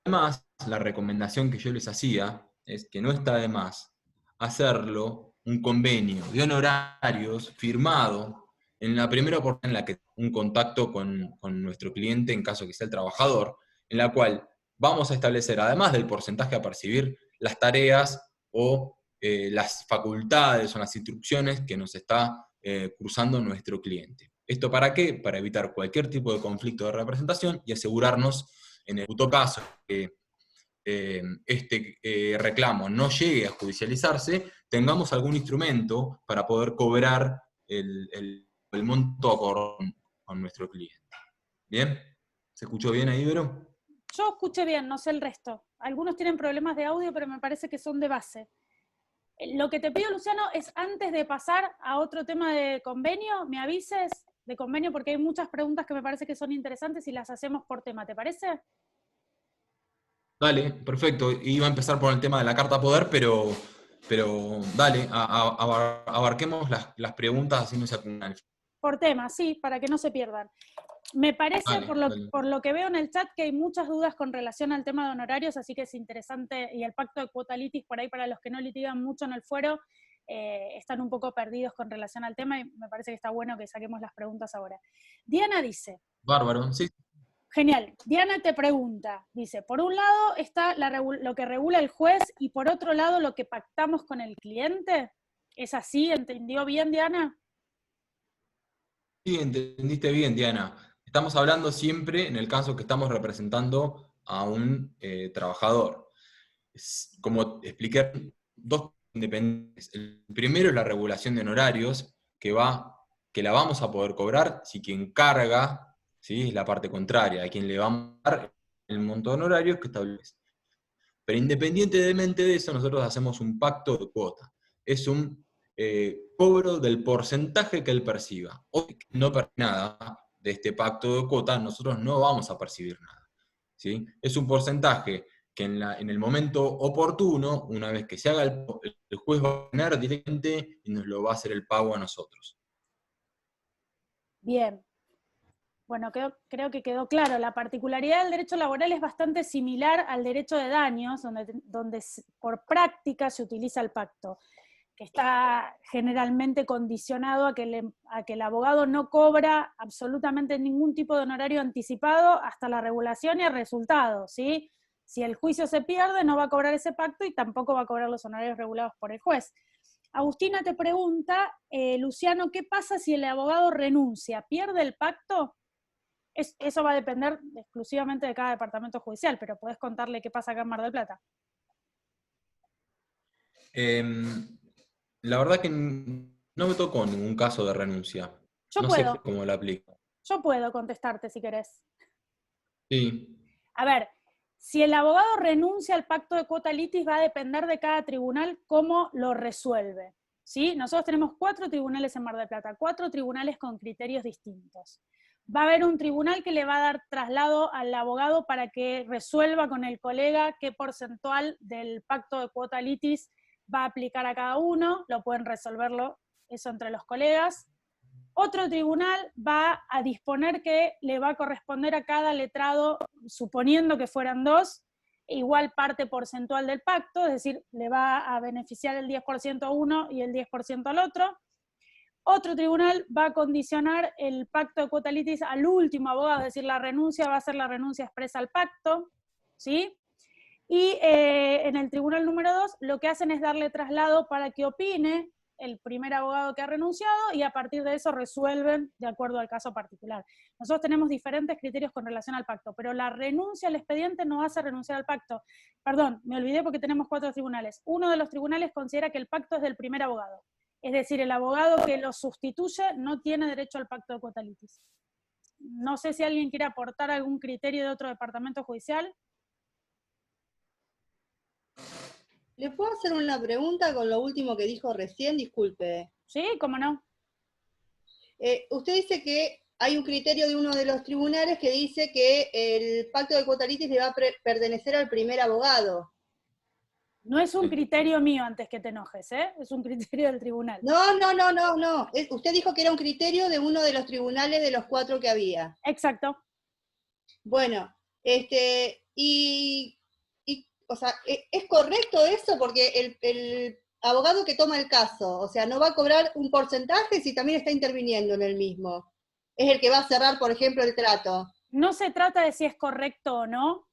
Además, la recomendación que yo les hacía es que no está de más hacerlo un convenio de honorarios firmado en la primera oportunidad en la que un contacto con nuestro cliente, en caso que sea el trabajador, en la cual vamos a establecer, además del porcentaje a percibir, las tareas o las facultades o las instrucciones que nos está cruzando nuestro cliente. ¿Esto para qué? Para evitar cualquier tipo de conflicto de representación y asegurarnos, en el puto caso que este reclamo no llegue a judicializarse, tengamos algún instrumento para poder cobrar el monto con nuestro cliente. ¿Bien? ¿Se escuchó bien ahí, Vero?
Yo escuché bien, no sé el resto. Algunos tienen problemas de audio, pero me parece que son de base. Lo que te pido, Luciano, es antes de pasar a otro tema de convenio, me avises de convenio, porque hay muchas preguntas que me parece que son interesantes y las hacemos por tema, ¿te parece?
Dale, perfecto. Iba a empezar por el tema de la carta poder, pero dale, abarquemos las preguntas así no se acumulan.
Por tema, sí, para que no se pierdan. Me parece,
Dale.
por lo que veo en el chat, que hay muchas dudas con relación al tema de honorarios, así que es interesante, y el pacto de cuota litis, por ahí para los que no litigan mucho en el fuero, están un poco perdidos con relación al tema, y me parece que está bueno que saquemos las preguntas ahora. Diana dice...
Bárbaro, sí.
Genial. Diana te pregunta, dice, por un lado está lo que regula el juez y por otro lado lo que pactamos con el cliente. ¿Es así? ¿Entendió bien, Diana?
Sí, entendiste bien, Diana. Estamos hablando siempre en el caso que estamos representando a un trabajador. Como expliqué, dos independientes. El primero es la regulación de honorarios, que la vamos a poder cobrar si quien carga, ¿sí?, es la parte contraria, a quien le vamos a dar el monto de honorarios que establece. Pero independientemente de eso, nosotros hacemos un pacto de cuota. Es un cobro del porcentaje que él perciba. O no percibe nada de este pacto de cuota, nosotros no vamos a percibir nada, ¿sí? Es un porcentaje que en el momento oportuno, una vez que se haga el juez va a poner directamente y nos lo va a hacer el pago a nosotros.
Bien. Bueno, creo que quedó claro. La particularidad del derecho laboral es bastante similar al derecho de daños, donde por práctica se utiliza el pacto, que está generalmente condicionado a que el abogado no cobra absolutamente ningún tipo de honorario anticipado hasta la regulación y el resultado, ¿sí? Si el juicio se pierde, no va a cobrar ese pacto y tampoco va a cobrar los honorarios regulados por el juez. Agustina te pregunta, Luciano, ¿qué pasa si el abogado renuncia? ¿Pierde el pacto? Eso va a depender exclusivamente de cada departamento judicial, pero podés contarle qué pasa acá en Mar del Plata.
La verdad que no me tocó ningún caso de renuncia.
Yo
no
puedo.
sé cómo lo aplico.
Yo puedo contestarte si querés.
Sí.
A ver, si el abogado renuncia al pacto de cuota litis, va a depender de cada tribunal cómo lo resuelve, ¿sí? Nosotros tenemos 4 tribunales en Mar del Plata, 4 tribunales con criterios distintos. va a haber un tribunal que le va a dar traslado al abogado para que resuelva con el colega qué porcentual del pacto de cuota litis va a aplicar a cada uno, lo pueden resolverlo eso entre los colegas. Otro tribunal va a disponer que le va a corresponder a cada letrado, suponiendo que fueran dos, igual parte porcentual del pacto, es decir, le va a beneficiar el 10% a uno y el 10% al otro. Otro tribunal va a condicionar el pacto de cuota litis al último abogado, es decir, la renuncia va a ser la renuncia expresa al pacto, ¿sí? Y en el tribunal número 2 lo que hacen es darle traslado para que opine el primer abogado que ha renunciado y a partir de eso resuelven de acuerdo al caso particular. Nosotros tenemos diferentes criterios con relación al pacto, pero la renuncia al expediente no hace renunciar al pacto. Perdón, me olvidé porque tenemos 4 tribunales. Uno de los tribunales considera que el pacto es del primer abogado. Es decir, el abogado que lo sustituye no tiene derecho al pacto de cuota litis. No sé si alguien quiere aportar algún criterio de otro departamento judicial.
¿Le puedo hacer una pregunta con lo último que dijo recién? Disculpe.
Sí, cómo no.
Usted dice que hay un criterio de uno de los tribunales que dice que el pacto de cuota litis le va a pertenecer al primer abogado.
No es un criterio mío antes que te enojes, ¿eh? Es un criterio del tribunal.
No. Usted dijo que era un criterio de uno de los tribunales de los 4 que había.
Exacto.
Bueno, o sea, ¿es correcto eso? Porque el abogado que toma el caso, o sea, no va a cobrar un porcentaje si también está interviniendo en el mismo. Es el que va a cerrar, por ejemplo, el trato.
No se trata de si es correcto o no,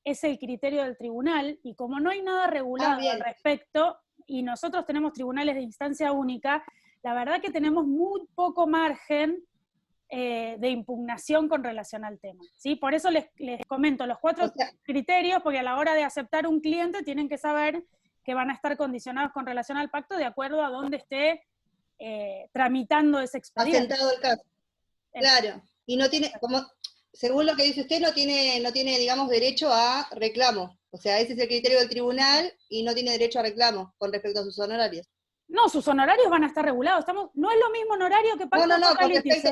es el criterio del tribunal, y como no hay nada regulado al respecto, y nosotros tenemos tribunales de instancia única, la verdad que tenemos muy poco margen de impugnación con relación al tema, ¿sí? Por eso les comento los 4 criterios, porque a la hora de aceptar un cliente tienen que saber que van a estar condicionados con relación al pacto de acuerdo a dónde esté tramitando ese expediente.
Asentado el caso. Claro. Y no tiene, como según lo que dice usted, no tiene, digamos, derecho a reclamo. O sea, ese es el criterio del tribunal y no tiene derecho a reclamo con respecto a sus honorarios.
No, sus honorarios van a estar regulados. No es lo mismo honorario que pacto de cuota litis,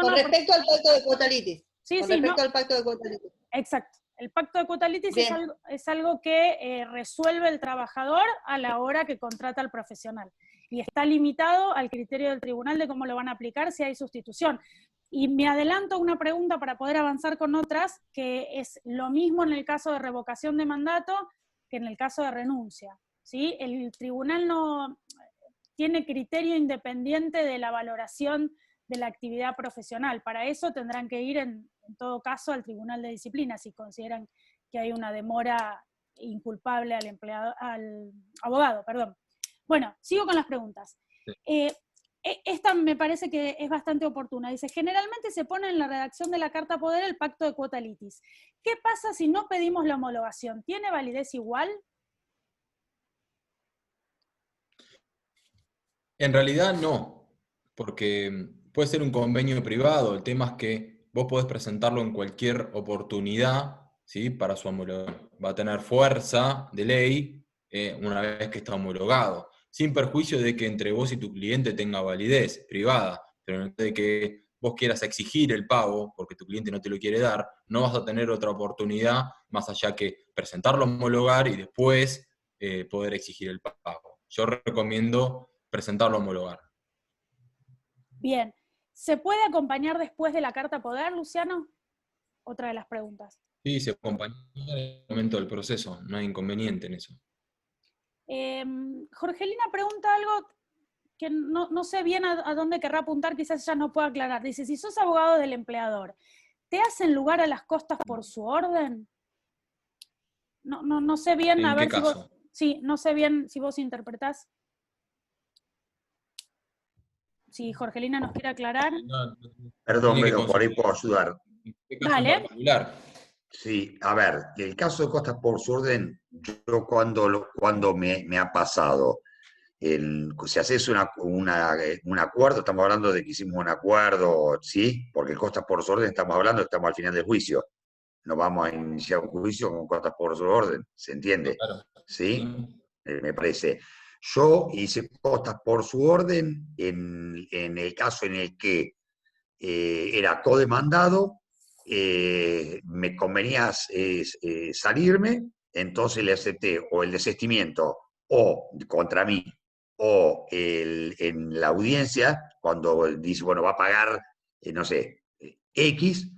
con respecto al pacto de cuota litis.
Sí,
con respecto al pacto de cuota litis.
Exacto. El pacto de cuota litis es algo que resuelve el trabajador a la hora que contrata al profesional. Y está limitado al criterio del tribunal de cómo lo van a aplicar si hay sustitución. Y me adelanto a una pregunta para poder avanzar con otras, que es lo mismo en el caso de revocación de mandato que en el caso de renuncia, ¿sí? El tribunal no tiene criterio independiente de la valoración de la actividad profesional. Para eso tendrán que ir en todo caso al tribunal de disciplina si consideran que hay una demora inculpable al abogado, perdón. Bueno, sigo con las preguntas. Esta me parece que es bastante oportuna. Dice, generalmente se pone en la redacción de la carta poder el pacto de cuota litis. ¿Qué pasa si no pedimos la homologación? ¿Tiene validez igual?
En realidad no, porque puede ser un convenio privado. El tema es que vos podés presentarlo en cualquier oportunidad, ¿sí? Para su homologación. Va a tener fuerza de ley una vez que está homologado, sin perjuicio de que entre vos y tu cliente tenga validez privada, pero no de que vos quieras exigir el pago porque tu cliente no te lo quiere dar, no vas a tener otra oportunidad más allá que presentarlo, homologar y después poder exigir el pago. Yo recomiendo presentarlo, homologar.
Bien. ¿Se puede acompañar después de la carta poder, Luciano? Otra de las preguntas.
Sí, se acompaña en el momento del proceso, no hay inconveniente en eso.
Jorgelina pregunta algo que no sé bien a dónde querrá apuntar, quizás ella no pueda aclarar. Dice, si sos abogado del empleador, ¿te hacen lugar a las costas por su orden? No sé bien, a ver si vos... Sí, no sé bien si vos interpretás. Si Jorgelina nos quiere aclarar.
Perdón, pero por ahí puedo ayudar.
Vale.
Sí, a ver, el caso de costas por su orden, yo cuando me ha pasado, si haces un acuerdo, estamos hablando de que hicimos un acuerdo, ¿sí? Porque el costas por su orden estamos al final del juicio. No vamos a iniciar un juicio con costas por su orden, ¿se entiende?
Claro.
¿Sí? Me parece. Yo hice costas por su orden en el caso en el que era codemandado, me convenía salirme, entonces le acepté o el desistimiento o contra mí, o en la audiencia, cuando dice, bueno, va a pagar, no sé, X,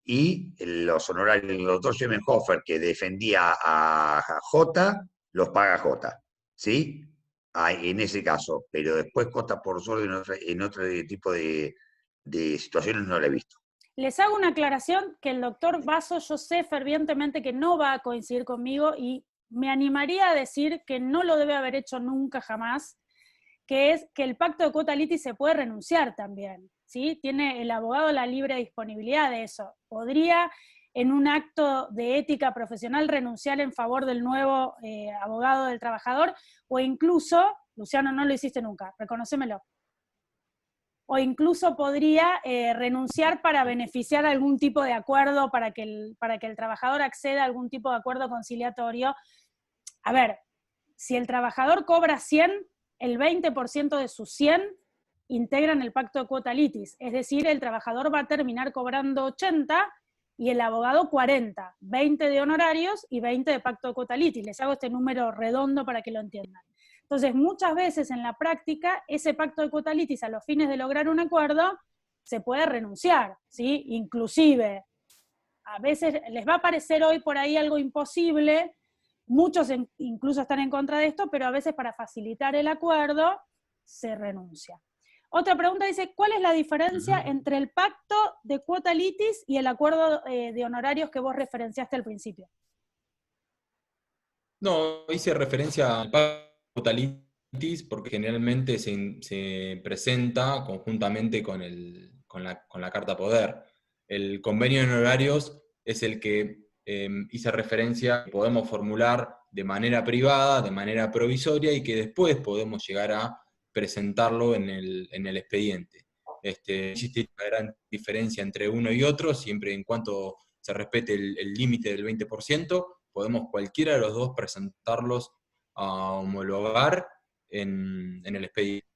y los honorarios del doctor Schemenhofer, que defendía a J, los paga J, ¿sí? En ese caso, pero después J por suerte en otro tipo de situaciones no lo he visto.
Les hago una aclaración que el doctor Basso, yo sé fervientemente que no va a coincidir conmigo y me animaría a decir que no lo debe haber hecho nunca jamás, que es que el pacto de cuota litis se puede renunciar también, ¿sí? Tiene el abogado la libre disponibilidad de eso. Podría, en un acto de ética profesional, renunciar en favor del nuevo abogado del trabajador, o incluso, Luciano, no lo hiciste nunca, reconocémelo, o incluso podría renunciar para beneficiar algún tipo de acuerdo, para que el trabajador acceda a algún tipo de acuerdo conciliatorio. A ver, si el trabajador cobra 100, el 20% de sus 100 integran el pacto de cuota litis, es decir, el trabajador va a terminar cobrando 80 y el abogado 40, 20 de honorarios y 20 de pacto de cuota litis. Les hago este número redondo para que lo entiendan. Entonces, muchas veces en la práctica, ese pacto de cuota litis, a los fines de lograr un acuerdo, se puede renunciar, ¿sí? Inclusive, a veces les va a parecer hoy por ahí algo imposible, muchos incluso están en contra de esto, pero a veces para facilitar el acuerdo, se renuncia. Otra pregunta dice, ¿cuál es la diferencia entre el pacto de cuota litis y el acuerdo de honorarios que vos referenciaste al principio?
No, hice referencia al pacto de cuota litis porque generalmente se presenta conjuntamente con la carta poder. El convenio de honorarios es el que hice referencia, que podemos formular de manera privada, de manera provisoria, y que después podemos llegar a presentarlo en el expediente. Existe una gran diferencia entre uno y otro, siempre en cuanto se respete el límite del 20%, podemos cualquiera de los dos presentarlos a homologar en el expediente.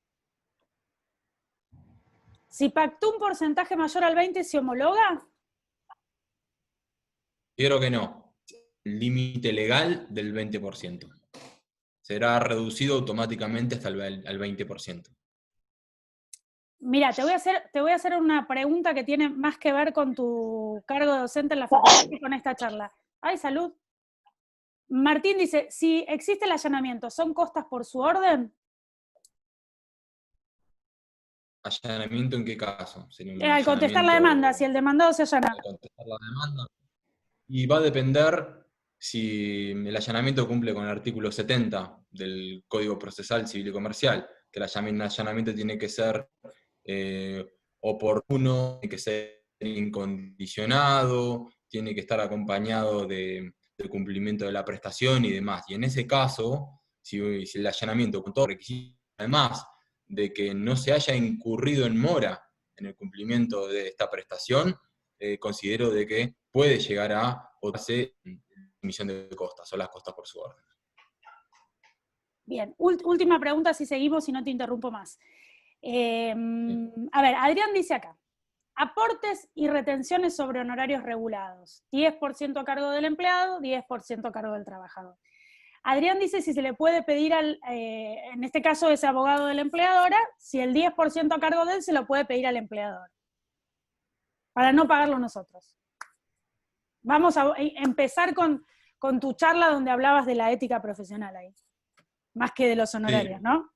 Si pactó un porcentaje mayor al 20, ¿se homologa?
Creo que no. El límite legal del 20%. Será reducido automáticamente hasta al 20%.
Mira, te voy a hacer una pregunta que tiene más que ver con tu cargo de docente en la facultad que con esta charla. ¡Ay, salud! Martín dice, si existe el allanamiento, ¿son costas por su orden?
¿Allanamiento en qué caso?
Al contestar la demanda, si el demandado se allana.
Al contestar la demanda. Y va a depender si el allanamiento cumple con el artículo 70 del Código Procesal Civil y Comercial, que el allanamiento tiene que ser oportuno, tiene que ser incondicionado, tiene que estar acompañado del cumplimiento de la prestación y demás. Y en ese caso, si el allanamiento con todos los requisitos, además de que no se haya incurrido en mora en el cumplimiento de esta prestación, considero de que puede llegar a votarse emisión de costas o las costas por su orden.
Bien, última pregunta si seguimos y no te interrumpo más. A ver, Adrián dice acá, aportes y retenciones sobre honorarios regulados, 10% a cargo del empleado, 10% a cargo del trabajador. Adrián dice si se le puede pedir en este caso es abogado de la empleadora, si el 10% a cargo de él se lo puede pedir al empleador, para no pagarlo nosotros. Vamos a empezar con tu charla donde hablabas de la ética profesional ahí, más que de los honorarios, sí. ¿No?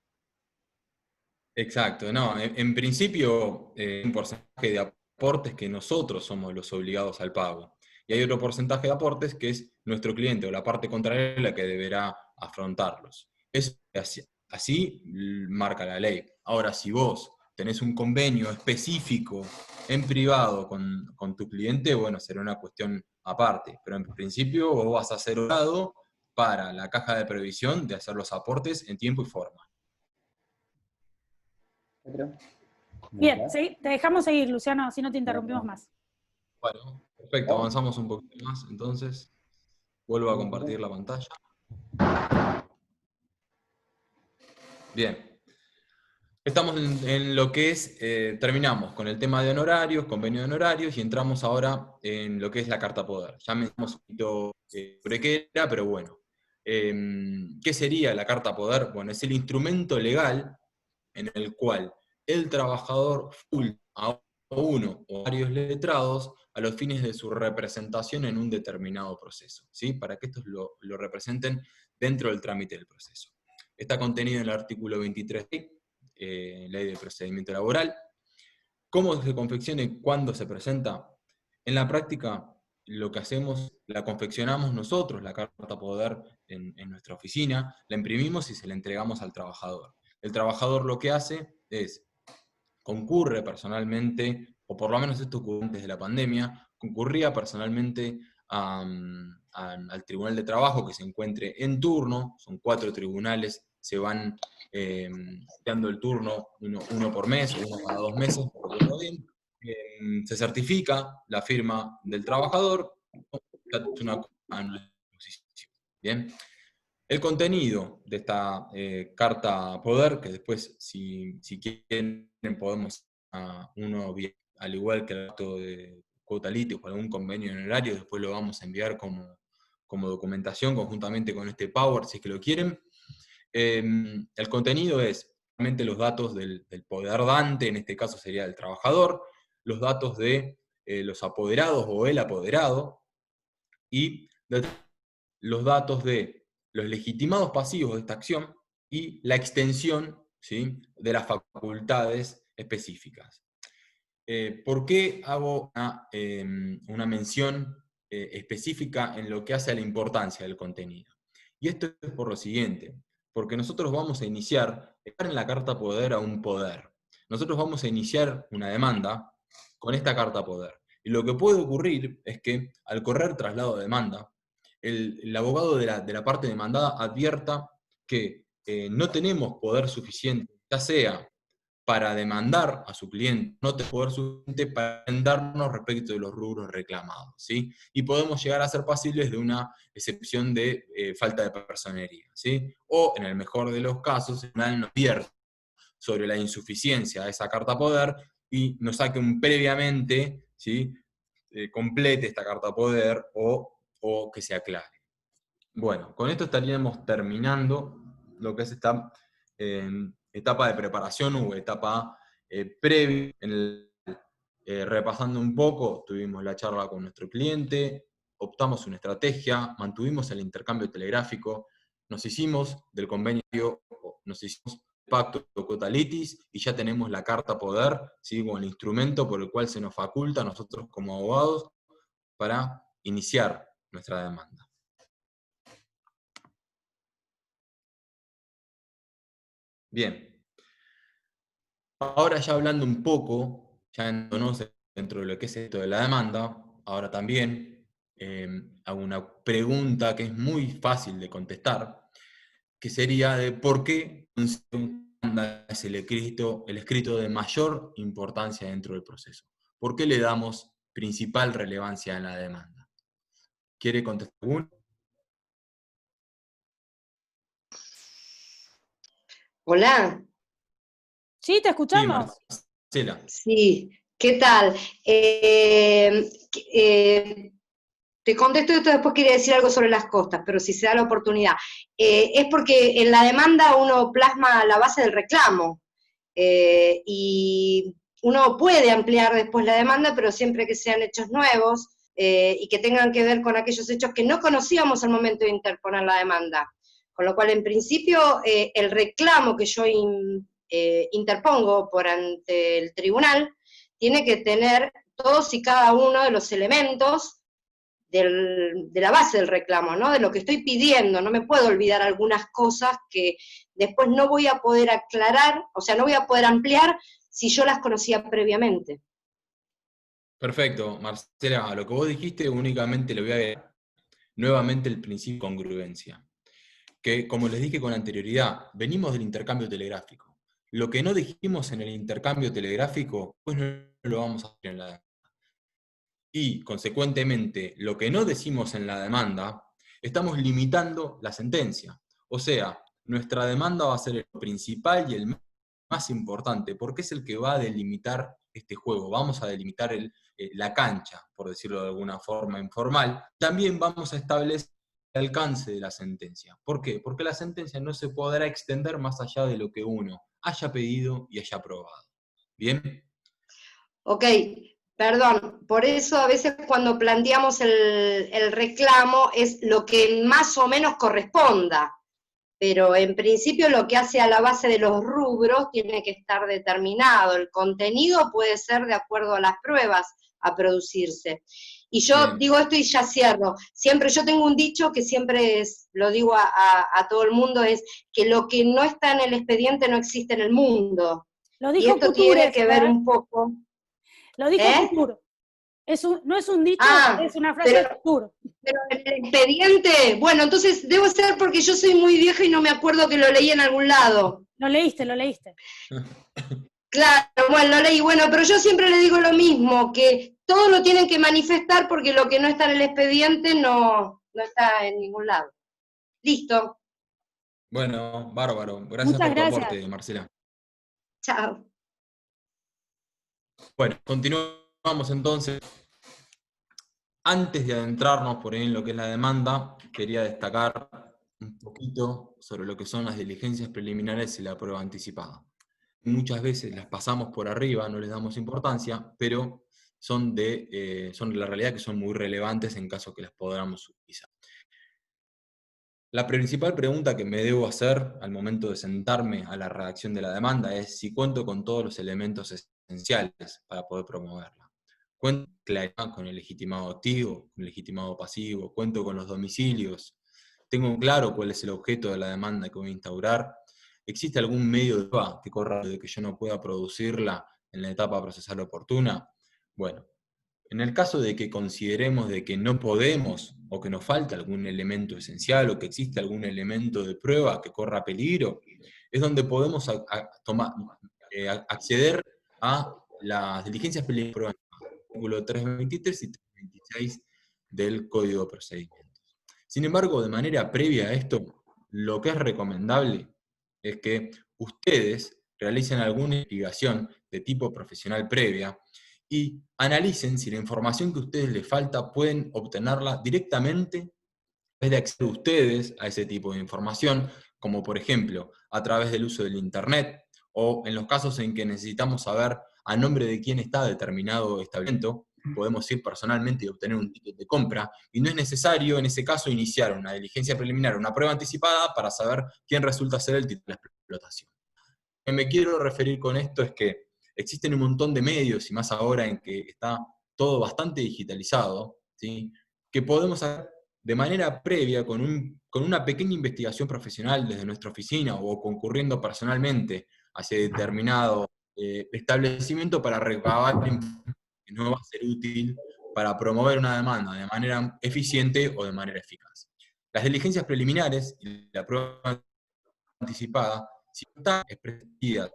Exacto, no, en principio un porcentaje de aportes que nosotros somos los obligados al pago. Y hay otro porcentaje de aportes que es nuestro cliente o la parte contraria la que deberá afrontarlos. Así marca la ley. Ahora, si vos tenés un convenio específico en privado con tu cliente, bueno, será una cuestión aparte. Pero en principio vos vas a ser obligado para la caja de previsión de hacer los aportes en tiempo y forma.
Bien, te dejamos seguir, Luciano, así no te interrumpimos más.
Bueno, perfecto, avanzamos un poquito más, entonces vuelvo a compartir la pantalla. Bien. Estamos en lo que es, terminamos con el tema de honorarios, convenio de honorarios, y entramos ahora en lo que es la carta poder. Ya mencionamos un poquito sobre qué era, pero bueno. ¿Qué sería la carta poder? Bueno, es el instrumento legal en el cual el trabajador a uno o varios letrados a los fines de su representación en un determinado proceso, ¿sí? Para que estos lo representen dentro del trámite del proceso. Está contenido en el artículo 23 Ley de Procedimiento Laboral. ¿Cómo se confecciona y cuándo se presenta? En la práctica, lo que hacemos, la confeccionamos nosotros, la carta poder en nuestra oficina, la imprimimos y se la entregamos al trabajador. El trabajador lo que hace es, concurre personalmente, o por lo menos esto ocurrió antes de la pandemia, concurría personalmente al Tribunal de Trabajo que se encuentre en turno, son 4 tribunales, se van dando el turno uno por mes o uno cada 2 meses, se certifica la firma del trabajador, es una posición. Bien. El contenido de esta carta poder, que después, si quieren, podemos uno, al igual que el acto de cuota litis o algún convenio honorario, después lo vamos a enviar como documentación conjuntamente con este Power, si es que lo quieren. El contenido es realmente los datos del poder dante, en este caso sería el trabajador, los datos de los apoderados o el apoderado, y los datos de los legitimados pasivos de esta acción y la extensión, ¿sí?, de las facultades específicas. ¿Por qué hago una mención específica en lo que hace a la importancia del contenido? Y esto es por lo siguiente, porque nosotros vamos a iniciar, en la carta poder a un poder. Nosotros vamos a iniciar una demanda con esta carta poder. Y lo que puede ocurrir es que al correr traslado de demanda, el abogado de la parte demandada advierta que no tenemos poder suficiente, ya sea para demandar a su cliente, no tenemos poder suficiente para defendernos respecto de los rubros reclamados, ¿sí? Y podemos llegar a ser pasibles de una excepción de falta de personería, ¿sí? O, en el mejor de los casos, el tribunal nos advierte sobre la insuficiencia de esa carta poder y nos saque previamente, ¿sí?, complete esta carta poder o que se aclare. Bueno, con esto estaríamos terminando lo que es esta etapa de preparación o etapa previa. Repasando un poco, tuvimos la charla con nuestro cliente, optamos una estrategia, mantuvimos el intercambio telegráfico, nos hicimos del convenio, nos hicimos el pacto de cuota litis y ya tenemos la carta poder, ¿sí?, como el instrumento por el cual se nos faculta a nosotros como abogados para iniciar nuestra demanda. Bien, ahora ya hablando un poco, ya dentro de lo que es esto de la demanda, ahora también hago una pregunta que es muy fácil de contestar, que sería de por qué una demanda es el escrito de mayor importancia dentro del proceso. ¿Por qué le damos principal relevancia en la demanda? ¿Quiere contestar uno?
Hola.
Sí, te escuchamos.
Sí, Marcela.
Sí, ¿qué tal? Te contesto esto, después quería decir algo sobre las costas, pero si se da la oportunidad. Es porque en la demanda uno plasma la base del reclamo, y uno puede ampliar después la demanda, pero siempre que sean hechos nuevos, y que tengan que ver con aquellos hechos que no conocíamos al momento de interponer la demanda. Con lo cual, en principio, el reclamo que yo interpongo por ante el tribunal tiene que tener todos y cada uno de los elementos de la base del reclamo, ¿no?, de lo que estoy pidiendo. No me puedo olvidar algunas cosas que después no voy a poder aclarar, o sea, no voy a poder ampliar si yo las conocía previamente.
Perfecto, Marcela, a lo que vos dijiste únicamente le voy a agregar nuevamente el principio de congruencia, que como les dije con anterioridad, venimos del intercambio telegráfico. Lo que no dijimos en el intercambio telegráfico, pues no lo vamos a hacer en la demanda. Y, consecuentemente, lo que no decimos en la demanda, estamos limitando la sentencia. O sea, nuestra demanda va a ser el principal y el más importante, porque es el que va a delimitar este juego. Vamos a delimitar la cancha, por decirlo de alguna forma informal. También vamos a establecer el alcance de la sentencia. ¿Por qué? Porque la sentencia no se podrá extender más allá de lo que uno haya pedido y haya aprobado. ¿Bien?
Ok, perdón, por eso a veces cuando planteamos el reclamo es lo que más o menos corresponda, pero en principio lo que hace a la base de los rubros tiene que estar determinado, el contenido puede ser de acuerdo a las pruebas a producirse. Y yo
Bien.
digo esto y ya cierro, siempre yo tengo un dicho que siempre lo digo a todo el mundo, es que lo que no está en el expediente no existe en el mundo.
Lo
Y
dijo
esto
Couture
tiene que
eso,
ver
¿eh?
un poco...
Lo dijo
¿Eh?
Couture. No es un dicho, es una frase de Couture.
Pero el expediente, bueno, entonces debo ser porque yo soy muy vieja y no me acuerdo que lo leí en algún lado.
Lo leíste, lo leíste.
Claro, bueno, lo leí, bueno, pero yo siempre le digo lo mismo, que todo lo tienen que manifestar porque lo que no está en el expediente no está en ningún lado. Listo.
Bueno, bárbaro. Gracias
Muchas
por tu
gracias.
aporte, Marcela.
Chao.
Bueno, continuamos entonces. Antes de adentrarnos por ahí en lo que es la demanda, quería destacar un poquito sobre lo que son las diligencias preliminares y la prueba anticipada. Muchas veces las pasamos por arriba, no les damos importancia, pero son de la realidad que son muy relevantes en caso que las podamos utilizar. La principal pregunta que me debo hacer al momento de sentarme a la redacción de la demanda es si cuento con todos los elementos esenciales para poder promoverla. Cuento con claridad con el legitimado activo, con el legitimado pasivo, cuento con los domicilios, tengo claro cuál es el objeto de la demanda que voy a instaurar. ¿Existe algún medio de prueba que corra de que yo no pueda producirla en la etapa procesal oportuna? Bueno, en el caso de que consideremos de que no podemos o que nos falta algún elemento esencial o que existe algún elemento de prueba que corra peligro, es donde podemos acceder a las diligencias preliminares, artículo 323 y 326 del Código de Procedimientos. Sin embargo, de manera previa a esto, lo que es recomendable es que ustedes realicen alguna investigación de tipo profesional previa y analicen si la información que a ustedes les falta pueden obtenerla directamente en vez de acceder ustedes a ese tipo de información, como por ejemplo a través del uso del Internet, o en los casos en que necesitamos saber a nombre de quién está determinado establecimiento, podemos ir personalmente y obtener un ticket de compra, y no es necesario en ese caso iniciar una diligencia preliminar, una prueba anticipada para saber quién resulta ser el titular de explotación. Lo que me quiero referir con esto es que existen un montón de medios, y más ahora en que está todo bastante digitalizado, ¿sí?, que podemos hacer de manera previa con una pequeña investigación profesional desde nuestra oficina o concurriendo personalmente hacia determinado establecimiento para recabar información que no va a ser útil para promover una demanda de manera eficiente o de manera eficaz. Las diligencias preliminares y la prueba anticipada, si están expresas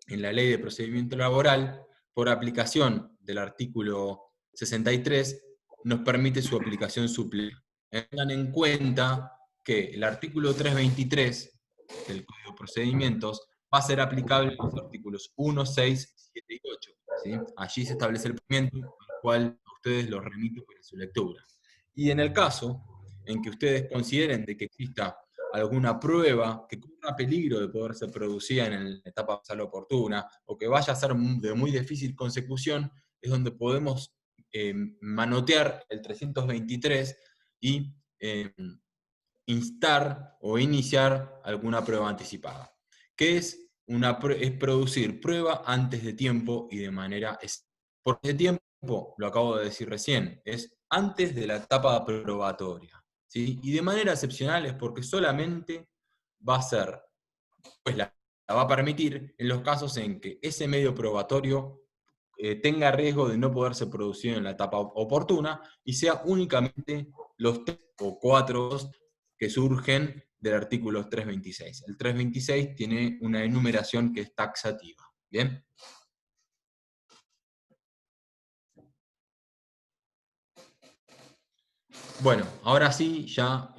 en la Ley de Procedimiento Laboral, por aplicación del artículo 63, nos permite su aplicación suplementar. Tengan en cuenta que el artículo 323 del Código de Procedimientos va a ser aplicable en los artículos 1, 6, 7 y 8. ¿Sí? Allí se establece el procedimiento, al cual a ustedes los remito para su lectura. Y en el caso en que ustedes consideren de que exista alguna prueba que corra peligro de poder ser producida en la etapa procesal oportuna, o que vaya a ser de muy difícil consecución, es donde podemos manotear el 323 y instar o iniciar alguna prueba anticipada. ¿Qué es? Es producir prueba antes de tiempo y de manera... Por ese tiempo, lo acabo de decir recién, es antes de la etapa probatoria. ¿Sí? Y de manera excepcional es porque solamente va a ser, pues la va a permitir en los casos en que ese medio probatorio tenga riesgo de no poderse producir en la etapa oportuna y sea únicamente los 3 o 4 que surgen del artículo 326. El 326 tiene una enumeración que es taxativa. ¿Bien? Bueno, ahora sí, ya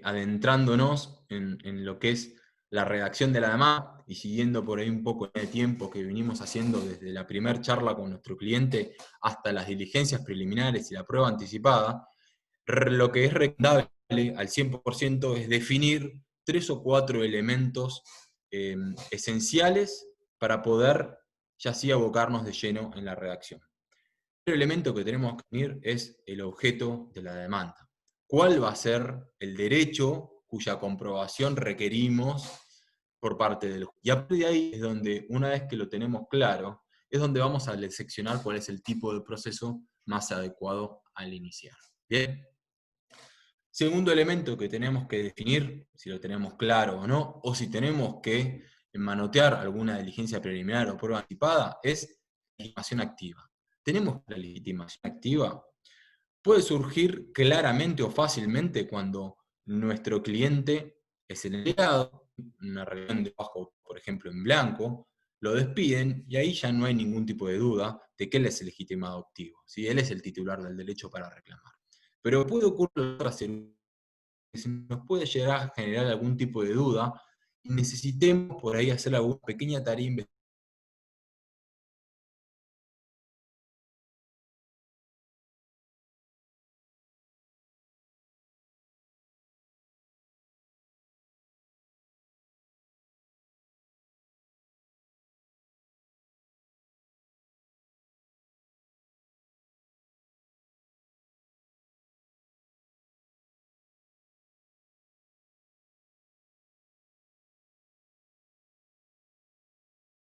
adentrándonos en lo que es la redacción de la demanda, y siguiendo por ahí un poco el tiempo que venimos haciendo desde la primera charla con nuestro cliente hasta las diligencias preliminares y la prueba anticipada, lo que es recomendable al 100% es definir 3 o 4 elementos esenciales para poder ya sí abocarnos de lleno en la redacción. El elemento que tenemos que definir es el objeto de la demanda. ¿Cuál va a ser el derecho cuya comprobación requerimos por parte del juez? Y a partir de ahí es donde, una vez que lo tenemos claro, es donde vamos a seleccionar cuál es el tipo de proceso más adecuado al iniciar. ¿Bien? Segundo elemento que tenemos que definir, si lo tenemos claro o no, o si tenemos que manotear alguna diligencia preliminar o prueba anticipada, es la legitimación activa. ¿Tenemos la legitimación activa? Puede surgir claramente o fácilmente cuando nuestro cliente es el empleado, una reunión de trabajo, por ejemplo, en blanco, lo despiden y ahí ya no hay ningún tipo de duda de que él es el legitimado activo, ¿sí? Él es el titular del derecho para reclamar. Pero puede ocurrir otra circunstancia que nos puede llegar a generar algún tipo de duda y necesitemos por ahí hacer alguna pequeña tarea de investigación